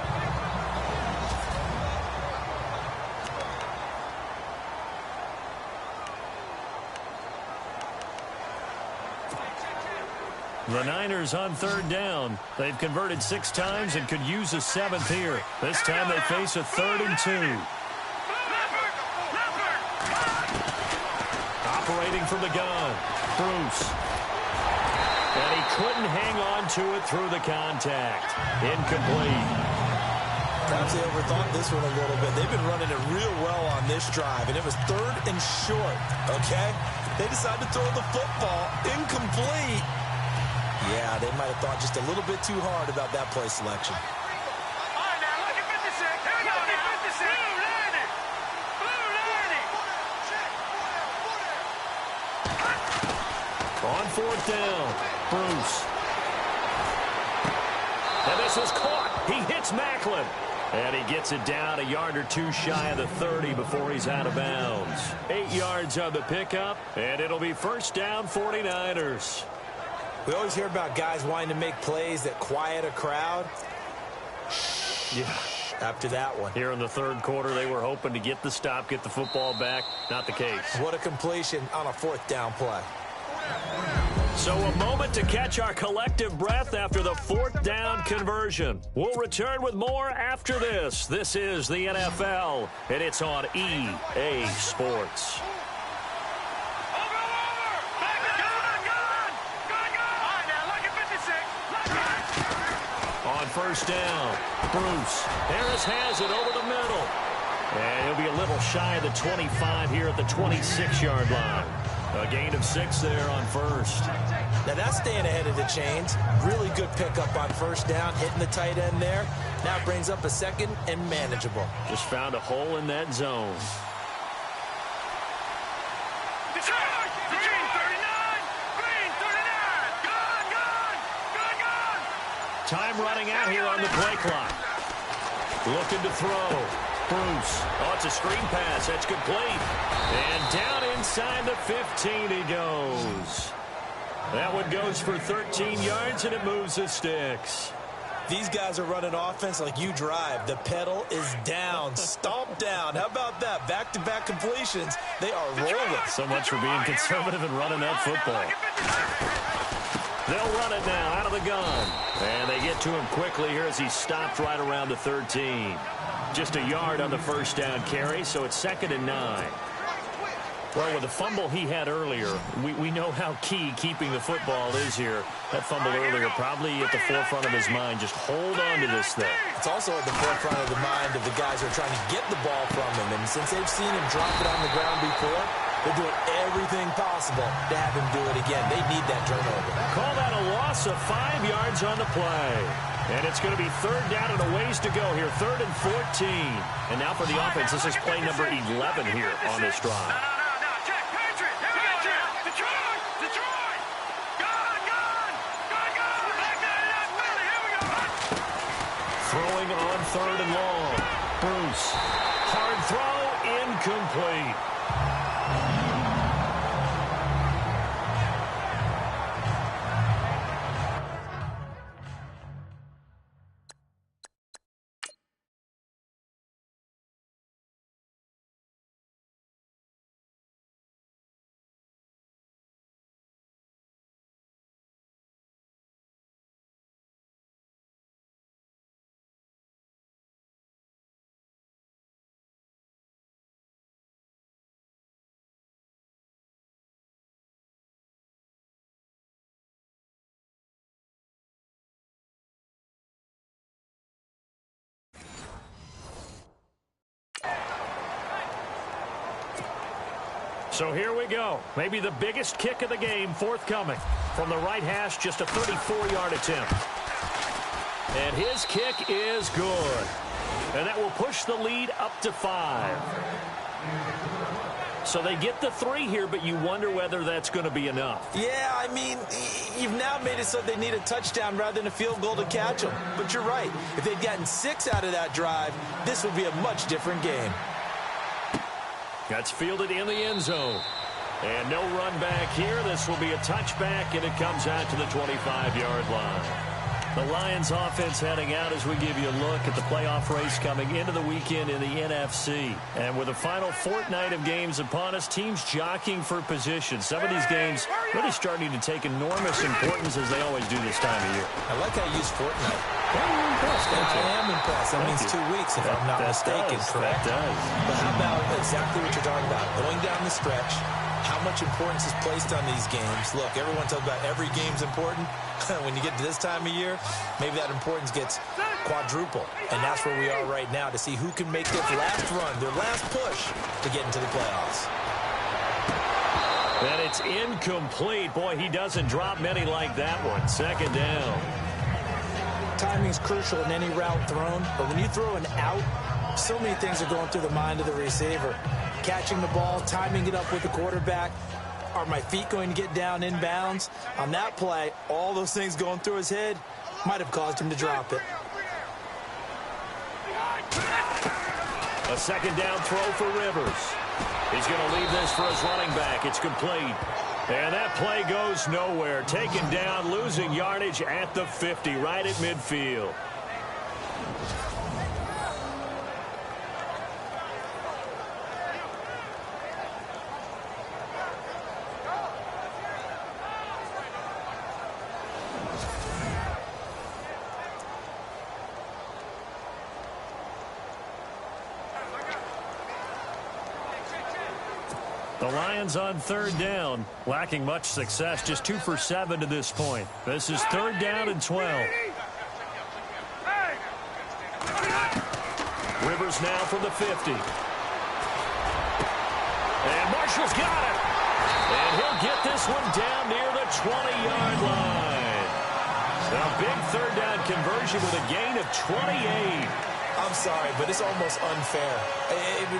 The Niners on 3rd down. They've converted 6 times and could use a 7th here. This time they face a 3rd and 2. Operating from the gun. Bruce. And he couldn't hang on to it through the contact. Incomplete. Perhaps they overthought this one a little bit. They've been running it real well on this drive, and it was 3rd and short, okay? They decided to throw the football incomplete. Yeah, they might have thought just a little bit too hard about that play selection. All right, now, look at 56. Here we go, now. 56. Blue landing. Blue landing. On 4th down, Bruce. And this was caught. He hits Macklin. And he gets it down a yard or 2 shy of the 30 before he's out of bounds. 8 yards on the pickup, and it'll be first down 49ers. We always hear about guys wanting to make plays that quiet a crowd. Yeah. After that one. Here in the 3rd quarter, they were hoping to get the stop, get the football back. Not the case. What a completion on a 4th down play. So a moment to catch our collective breath after the 4th down conversion. We'll return with more after this. This is the NFL, and it's on EA Sports. On first down, Bruce. Harris has it over the middle. And he'll be a little shy of the 25 here at the 26-yard line. A gain of 6 there on first. Now that's staying ahead of the chains. Really good pickup on first down, hitting the tight end there. Now brings up a 2nd and manageable. Just found a hole in that zone. Time running out here on the play clock. Looking to throw. Bruce. Oh, it's a screen pass. That's complete. And down inside the 15 he goes. That one goes for 13 yards, and it moves the sticks. These guys are running offense like you drive. The pedal is down. Stomp down. How about that? Back-to-back completions. They are rolling. So much for being conservative and running that football. They'll run it now out of the gun. And they get to him quickly here as he stopped right around the 13. Just a yard on the first down carry, so it's 2nd and 9. Well, with the fumble he had earlier, we know how key keeping the football is here. That fumble earlier probably at the forefront of his mind. Just hold on to this thing. It's also at the forefront of the mind of the guys who are trying to get the ball from him. And since they've seen him drop it on the ground before, They're doing everything possible to have him do it again. They need that turnover. Call that a loss of 5 yards on the play. And it's going to be third down and a ways to go here, 3rd and 14. And now for the offense, this is play number 11 here on this drive. No. Check, Patriot. Here we go, Jeff. Detroit. Gone. Back that Willie. Here we go. Throwing on 3rd and long. Bruce. Hard throw, incomplete. So here we go. Maybe the biggest kick of the game forthcoming. From the right hash, just a 34-yard attempt. And his kick is good. And that will push the lead up to 5. So they get the 3 here, but you wonder whether that's going to be enough. Yeah, I mean, you've now made it so they need a touchdown rather than a field goal to catch them. But you're right. If they'd gotten 6 out of that drive, this would be a much different game. That's fielded in the end zone. And no run back here. This will be a touchback, and it comes out to the 25-yard line. The Lions offense heading out as we give you a look at the playoff race coming into the weekend in the NFC. And with the final fortnight of games upon us, teams jockeying for position. Some of these games really starting to take enormous importance as they always do this time of year. I like how you use fortnight. You're impressed, aren't you? I am impressed. That means 2 weeks, if I'm not mistaken, correct? That does. But how about exactly what you're talking about? Going down the stretch, how much importance is placed on these games? Look, everyone talks about every game's important. When you get to this time of year, maybe that importance gets quadruple. And that's where we are right now to see who can make their last run, their last push to get into the playoffs. And it's incomplete. Boy, he doesn't drop many like that one. 2nd down. Timing's crucial in any route thrown, but when you throw an out, so many things are going through the mind of the receiver. Catching the ball, timing it up with the quarterback. Are my feet going to get down in bounds? On that play, all those things going through his head might have caused him to drop it. A 2nd down throw for Rivers. He's going to leave this for his running back. It's complete. And that play goes nowhere. Taken down, losing yardage at the 50, right at midfield. The Lions on 3rd down, lacking much success, just 2 for 7 to this point. This is 3rd down and 12. Rivers now from the 50. And Marshall's got it. And he'll get this one down near the 20-yard line. A big 3rd down conversion with a gain of 28. I'm sorry, but it's almost unfair.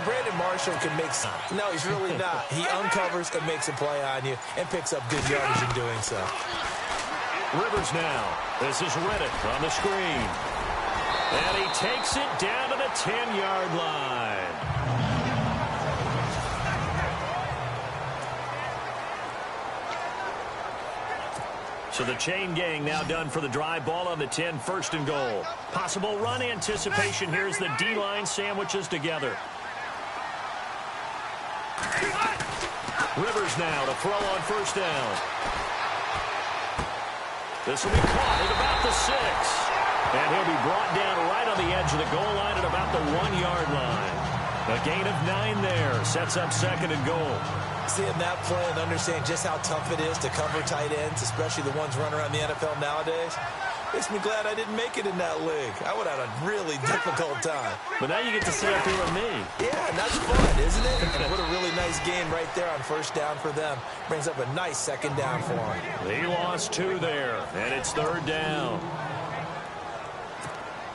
Brandon Marshall can make some. No, he's really not. He uncovers and makes a play on you and picks up good yardage in doing so. Rivers now. This is Reddick on the screen. And he takes it down to the 10-yard line. So the chain gang now done for the drive. Ball on the 10, 1st and goal. Possible run anticipation. Here's the D-line sandwiches together. Rivers now to throw on 1st down. This will be caught at about the 6. And he'll be brought down right on the edge of the goal line at about the 1-yard line. A gain of 9 there. Sets up 2nd and goal. Seeing that play and understanding just how tough it is to cover tight ends, especially the ones running around the NFL nowadays, Makes me glad I didn't make it in that league. I would have had a really difficult time. But now you get to sit up here with me. Yeah, and that's fun, isn't it? And what a really nice game right there on first down for them. Brings up a nice second down for them. He lost 2 there, and it's third down.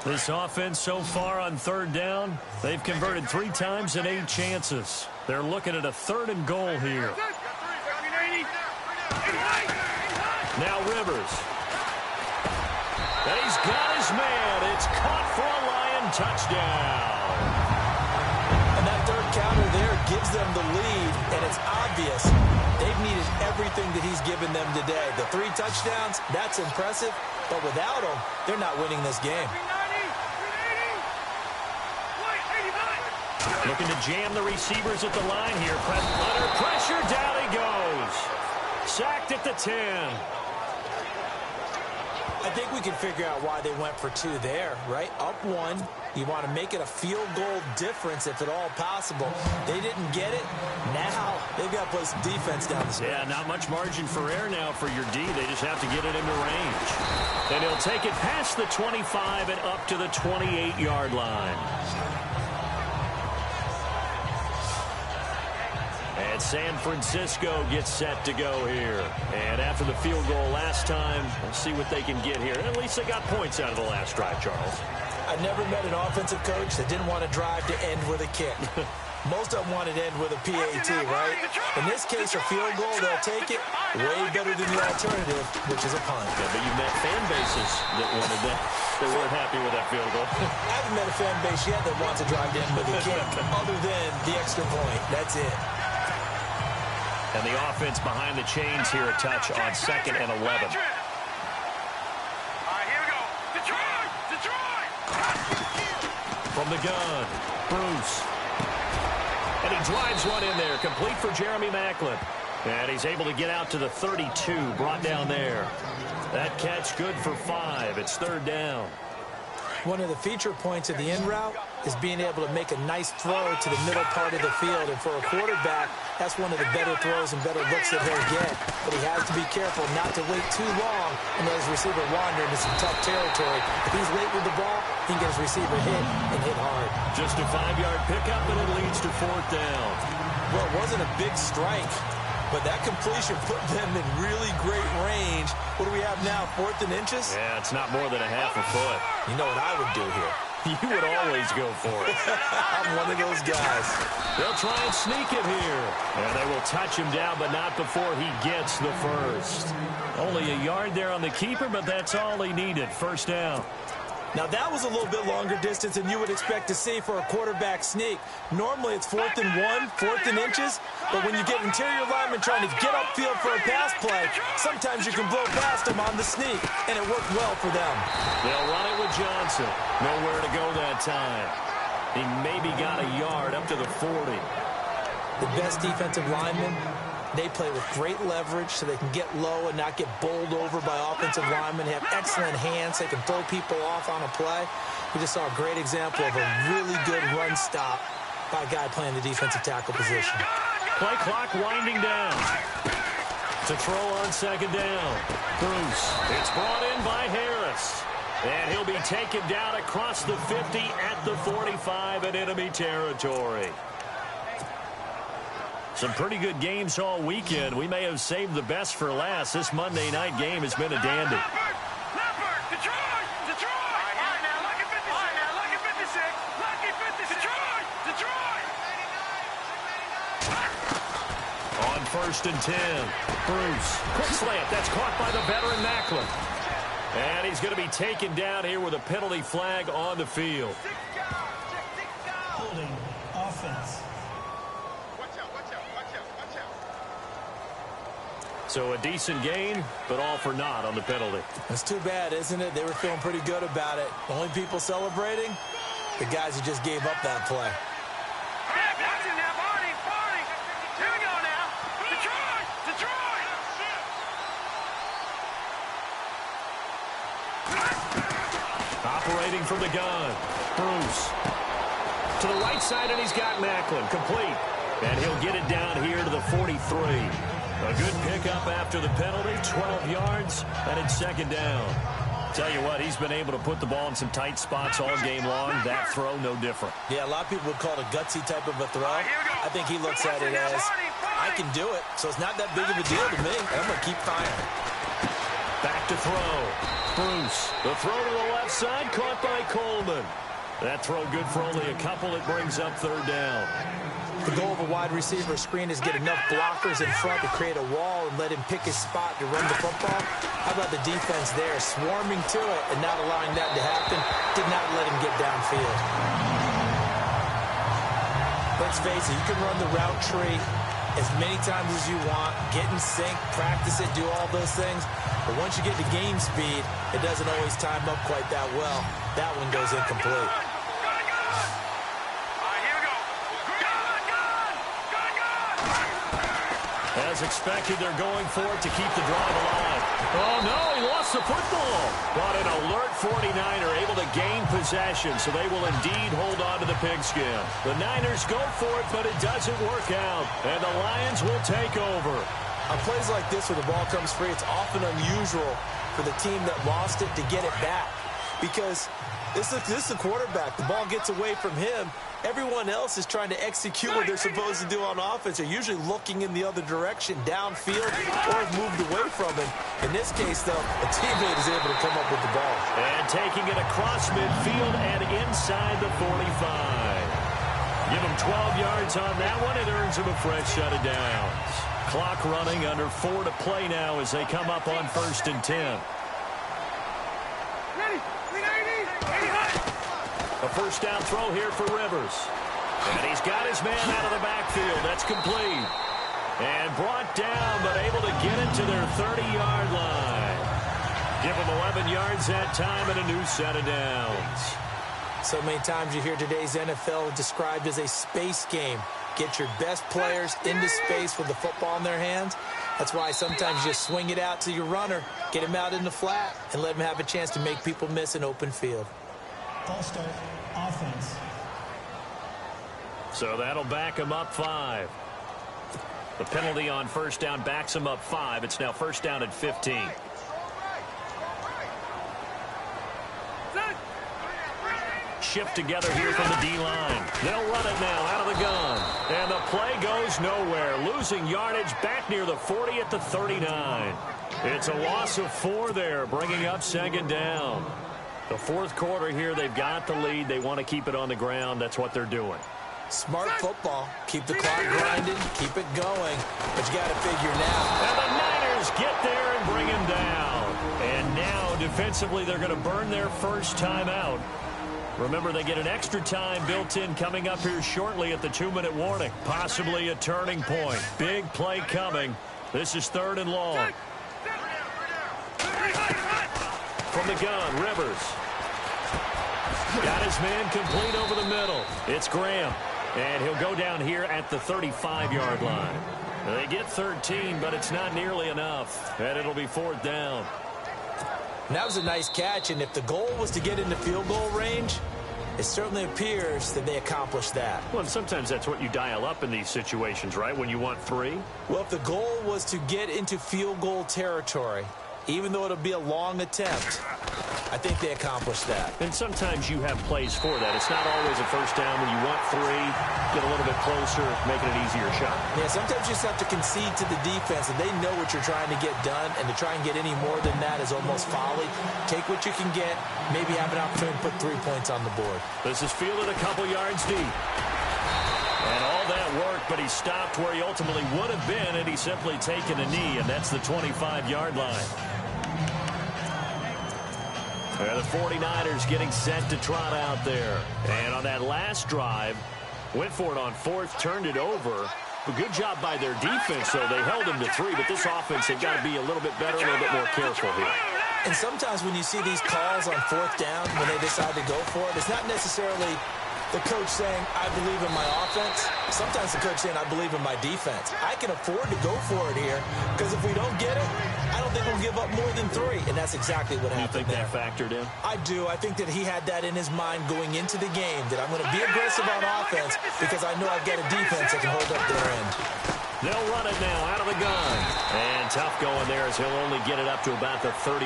This offense so far on third down, they've converted 3 times in 8 chances. They're looking at a 3rd and goal here. Now Rivers. And he's got his man. It's caught for a Lion touchdown. And that third counter there gives them the lead, and it's obvious they've needed everything that he's given them today. The 3 touchdowns, that's impressive, but without him, they're not winning this game. Looking to jam the receivers at the line here. Under pressure, down he goes. Sacked at the 10. I think we can figure out why they went for 2 there, right? Up 1. You want to make it a field goal difference if at all possible. They didn't get it. Now they've got to play some defense down the stretch. Yeah, not much margin for error now for your D. They just have to get it into range. And he'll take it past the 25 and up to the 28-yard line. And San Francisco gets set to go here. And after the field goal last time, we'll see what they can get here. At least they got points out of the last drive, Charles. I never met an offensive coach that didn't want to drive to end with a kick. Most of them wanted to end with a PAT, right? In this case, a field goal, they'll take it way better than the alternative, which is a punt. Yeah, but you've met fan bases that wanted that. They weren't happy with that field goal. I haven't met a fan base yet that wants to drive to end with a kick, other than the extra point. That's it. And the offense behind the chains here a touch on 2nd and 11. All right, here we go. Detroit! Detroit! From the gun, Bruce. And he drives one in there, complete for Jeremy Maclin. And he's able to get out to the 32, brought down there. That catch good for 5. It's third down. One of the feature points of the in route is being able to make a nice throw to the middle part of the field. And for a quarterback, that's one of the better throws and better looks that he'll get. But he has to be careful not to wait too long and let his receiver wander into some tough territory. If he's late with the ball, he can get his receiver hit and hit hard. Just a 5-yard pickup, and it leads to 4th down. Well, it wasn't a big strike, but that completion put them in really great range. What do we have now, 4th and inches? Yeah, it's not more than a half a foot. You know what I would do here? You would always go for it. I'm one of those guys. They'll try and sneak it here. And they will touch him down, but not before he gets the first. Only a yard there on the keeper, but that's all he needed. First down. Now, that was a little bit longer distance than you would expect to see for a quarterback sneak. Normally, it's 4th and 1, 4th and inches. But when you get interior linemen trying to get upfield for a pass play, sometimes you can blow past them on the sneak, and it worked well for them. They'll run it with Johnson. Nowhere to go that time. He maybe got a yard up to the 40. The best defensive linemen, they play with great leverage so they can get low and not get bowled over by offensive linemen. They have excellent hands. They can throw people off on a play. We just saw a great example of a really good run stop by a guy playing the defensive tackle position. Play clock winding down. To throw on 2nd down. Bruce. It's brought in by Harris. And he'll be taken down across the 50 at the 45 in enemy territory. Some pretty good games all weekend. We may have saved the best for last. This Monday night game has been a dandy. Leopard! Detroit! Detroit! All right, now, lucky 56. All right, now, lucky 56. Lucky 56. Detroit! Detroit! On 1st and 10. Bruce. Quick slant. That's caught by the veteran Maclin. And he's going to be taken down here with a penalty flag on the field. Holding offense. So a decent gain, but all for naught on the penalty. That's too bad, isn't it? They were feeling pretty good about it. The only people celebrating, the guys who just gave up that play. Watching now, Barney, Barney. Here we go now. Detroit! Detroit! Operating from the gun. Bruce. To the right side, and he's got Maclin. Complete. And he'll get it down here to the 43. A good pickup after the penalty, 12 yards, and it's 2nd down. Tell you what, he's been able to put the ball in some tight spots all game long. That throw, no different. Yeah, a lot of people would call it a gutsy type of a throw. I think he looks at it as, I can do it, so it's not that big of a deal to me. I'm going to keep firing. Back to throw. Bruce. The throw to the left side, caught by Coleman. That throw good for only a couple. It brings up third down. The goal of a wide receiver screen is get enough blockers in front to create a wall and let him pick his spot to run the football. How about the defense there, swarming to it and not allowing that to happen? Did not let him get downfield. Let's face it, you can run the route tree as many times as you want, get in sync, practice it, do all those things. But once you get to game speed, it doesn't always time up quite that well. That one goes incomplete. As expected, they're going for it to keep the drive alive. Oh, no, he lost the football. But an alert 49er able to gain possession, so they will indeed hold on to the pigskin. The Niners go for it, but it doesn't work out, and the Lions will take over. On plays like this where the ball comes free, it's often unusual for the team that lost it to get it back because this is the quarterback. The ball gets away from him. Everyone else is trying to execute what they're supposed to do on offense. They're usually looking in the other direction, downfield, or have moved away from him. In this case, though, a teammate is able to come up with the ball. And taking it across midfield and inside the 45. Give him 12 yards on that one. It earns him a fresh set of downs. Clock running, under 4 to play now as they come up on 1st and 10. A first down throw here for Rivers. And he's got his man out of the backfield. That's complete. And brought down, but able to get it to their 30-yard line. Give him 11 yards that time and a new set of downs. So many times you hear today's NFL described as a space game. Get your best players into space with the football in their hands. That's why sometimes you just swing it out to your runner, get him out in the flat, and let him have a chance to make people miss an open field. Ball start, offense. So that'll back him up 5. The penalty on first down backs him up 5. It's now first down at 15. Shift together here from the D-line. They'll run it now out of the gun. And the play goes nowhere. Losing yardage back near the 40 at the 39. It's a loss of 4 there, bringing up second down. The fourth quarter here, they've got the lead. They want to keep it on the ground. That's what they're doing. Smart football. Keep the clock grinding. Keep it going. But you got to figure now. And the Niners get there and bring him down. And now, defensively, they're going to burn their first timeout. Remember, they get an extra time built in coming up here shortly at the 2-minute warning. Possibly a turning point. Big play coming. This is 3rd and long. From the gun, Rivers. Got his man complete over the middle. It's Graham. And he'll go down here at the 35-yard line. They get 13, but it's not nearly enough. And it'll be 4th down. And that was a nice catch, and if the goal was to get into field goal range, it certainly appears that they accomplished that. Well, and sometimes that's what you dial up in these situations, right, when you want 3? Well, if the goal was to get into field goal territory, even though it'll be a long attempt, I think they accomplished that. And sometimes you have plays for that. It's not always a first down when you want 3, get a little bit closer, make it an easier shot. Yeah, sometimes you just have to concede to the defense, and they know what you're trying to get done, and to try and get any more than that is almost folly. Take what you can get, maybe have an opportunity to put 3 points on the board. This is fielded a couple yards deep. And all that work, but he stopped where he ultimately would have been, and he's simply taken a knee, and that's the 25-yard line. The 49ers getting set to trot out there. And on that last drive, went for it on 4th, turned it over. But good job by their defense, though. They held them to 3, but this offense, they've got to be a little bit better, a little bit more careful here. And sometimes when you see these calls on 4th down, when they decide to go for it, it's not necessarily the coach saying, I believe in my offense. Sometimes the coach saying, I believe in my defense. I can afford to go for it here, because if we don't get it, I don't think we'll give up more than 3. And that's exactly what happened there. You think that factored in? I do. I think that he had that in his mind going into the game, that I'm going to be aggressive on offense because I know I've got a defense that can hold up their end. They'll run it now out of the gun. And tough going there as he'll only get it up to about the 31.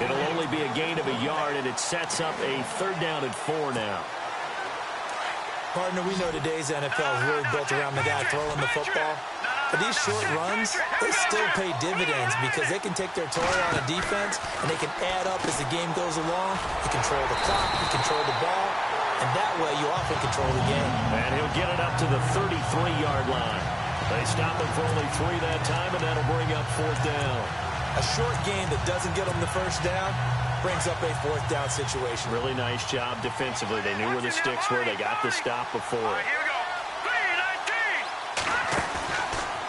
It'll only be a gain of a yard, and it sets up a 3rd down and 4 now. Partner, we know today's NFL is really built around the guy throwing the football. But these short runs, they still pay dividends because they can take their toll on a defense, and they can add up as the game goes along. You control the clock, you control the ball, and that way you often control the game. And he'll get it up to the 33-yard line. They stop him for only 3 that time, and that'll bring up 4th down. A short game that doesn't get them the 1st down brings up a 4th down situation. Really nice job defensively. They knew where the sticks were. They got the stop before. All right, here we go.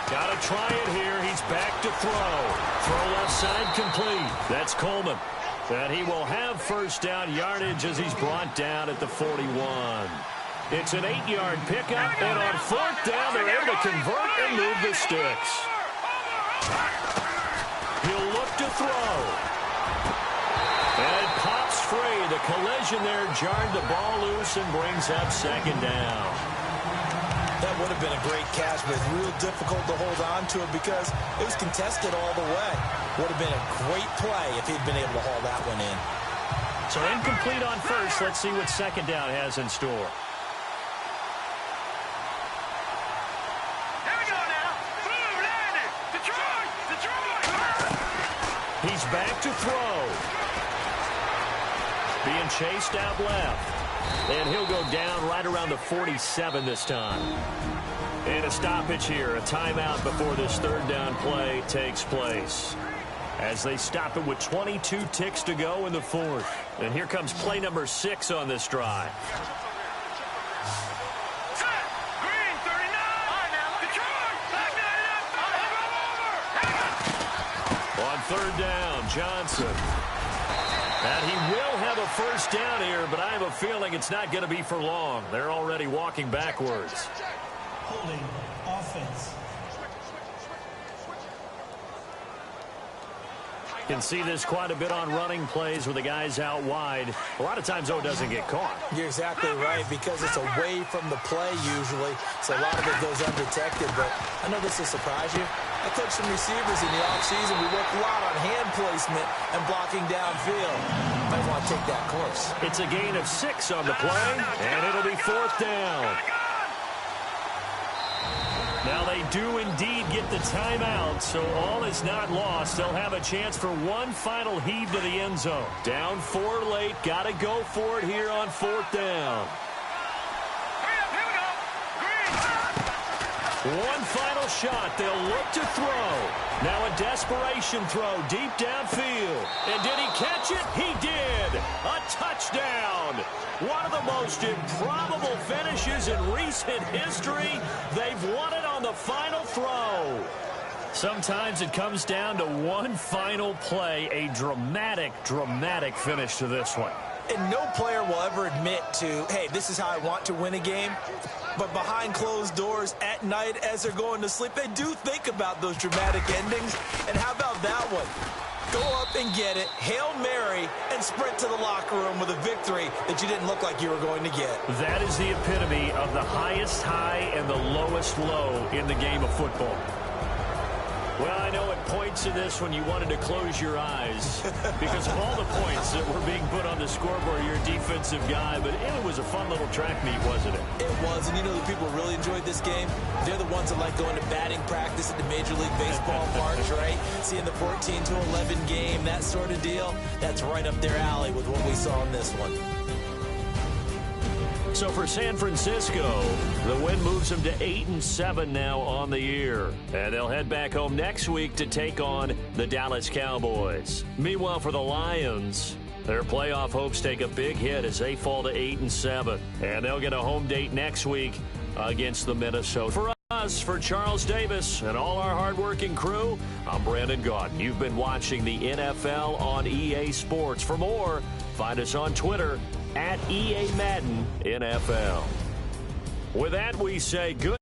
3-19. Got to try it here. He's back to throw. Throw left side complete. That's Coleman. And he will have 1st down yardage as he's brought down at the 41. It's an 8-yard pickup, and on 4th down, they're able to convert and move the sticks. He'll look to throw. And it pops free. The collision there jarred the ball loose and brings up 2nd down. That would have been a great catch, but it's real difficult to hold on to it because it was contested all the way. Would have been a great play if he'd been able to haul that one in. So incomplete on 1st. Let's see what 2nd down has in store. Here we go now. Blue landed. Detroit. He's back to throw. Being chased out left. And he'll go down right around the 47 this time. And a stoppage here, a timeout before this 3rd down play takes place. As they stop it with 22 ticks to go in the 4th. And here comes play number 6 on this drive. Green 39. Detroit. On 3rd down, Johnson. And he will have a 1st down here, but I have a feeling it's not going to be for long. They're already walking backwards. Holding offense. Can see this quite a bit on running plays with the guys out wide. A lot of times, though, it doesn't get caught. You're exactly right because it's away from the play usually, so a lot of it goes undetected. But I know this will surprise you. I coached some receivers in the offseason. We work a lot on hand placement and blocking downfield. Might want to take that course. It's a gain of 6 on the play, and it'll be 4th down. Now they do indeed get the timeout, so all is not lost. They'll have a chance for one final heave to the end zone. Down 4 late, got to go for it here on 4th down. One final shot. They'll look to throw. Now a desperation throw deep downfield. And did he catch it? He did. A touchdown. One of the most improbable finishes in recent history. They've won it on the final throw. Sometimes it comes down to one final play. A dramatic, dramatic finish to this one. And no player will ever admit to, hey, this is how I want to win a game. But behind closed doors at night as they're going to sleep, they do think about those dramatic endings. And how about that one? Go up and get it, Hail Mary, and sprint to the locker room with a victory that you didn't look like you were going to get. That is the epitome of the highest high and the lowest low in the game of football. Well, I know at points in this when you wanted to close your eyes because of all the points that were being put on the scoreboard. You're a defensive guy, but it was a fun little track meet, wasn't it? It was, and you know the people really enjoyed this game? They're the ones that like going to batting practice at the Major League Baseball parks, right? Seeing the 14-11 game, that sort of deal. That's right up their alley with what we saw in this one. So for San Francisco, the win moves them to 8-7 now on the year. And they'll head back home next week to take on the Dallas Cowboys. Meanwhile, for the Lions, their playoff hopes take a big hit as they fall to 8-7. And they'll get a home date next week against the Minnesota. For us, for Charles Davis and all our hardworking crew, I'm Brandon Gaudin. You've been watching the NFL on EA Sports. For more, find us on Twitter at EA Madden NFL. With that, we say good.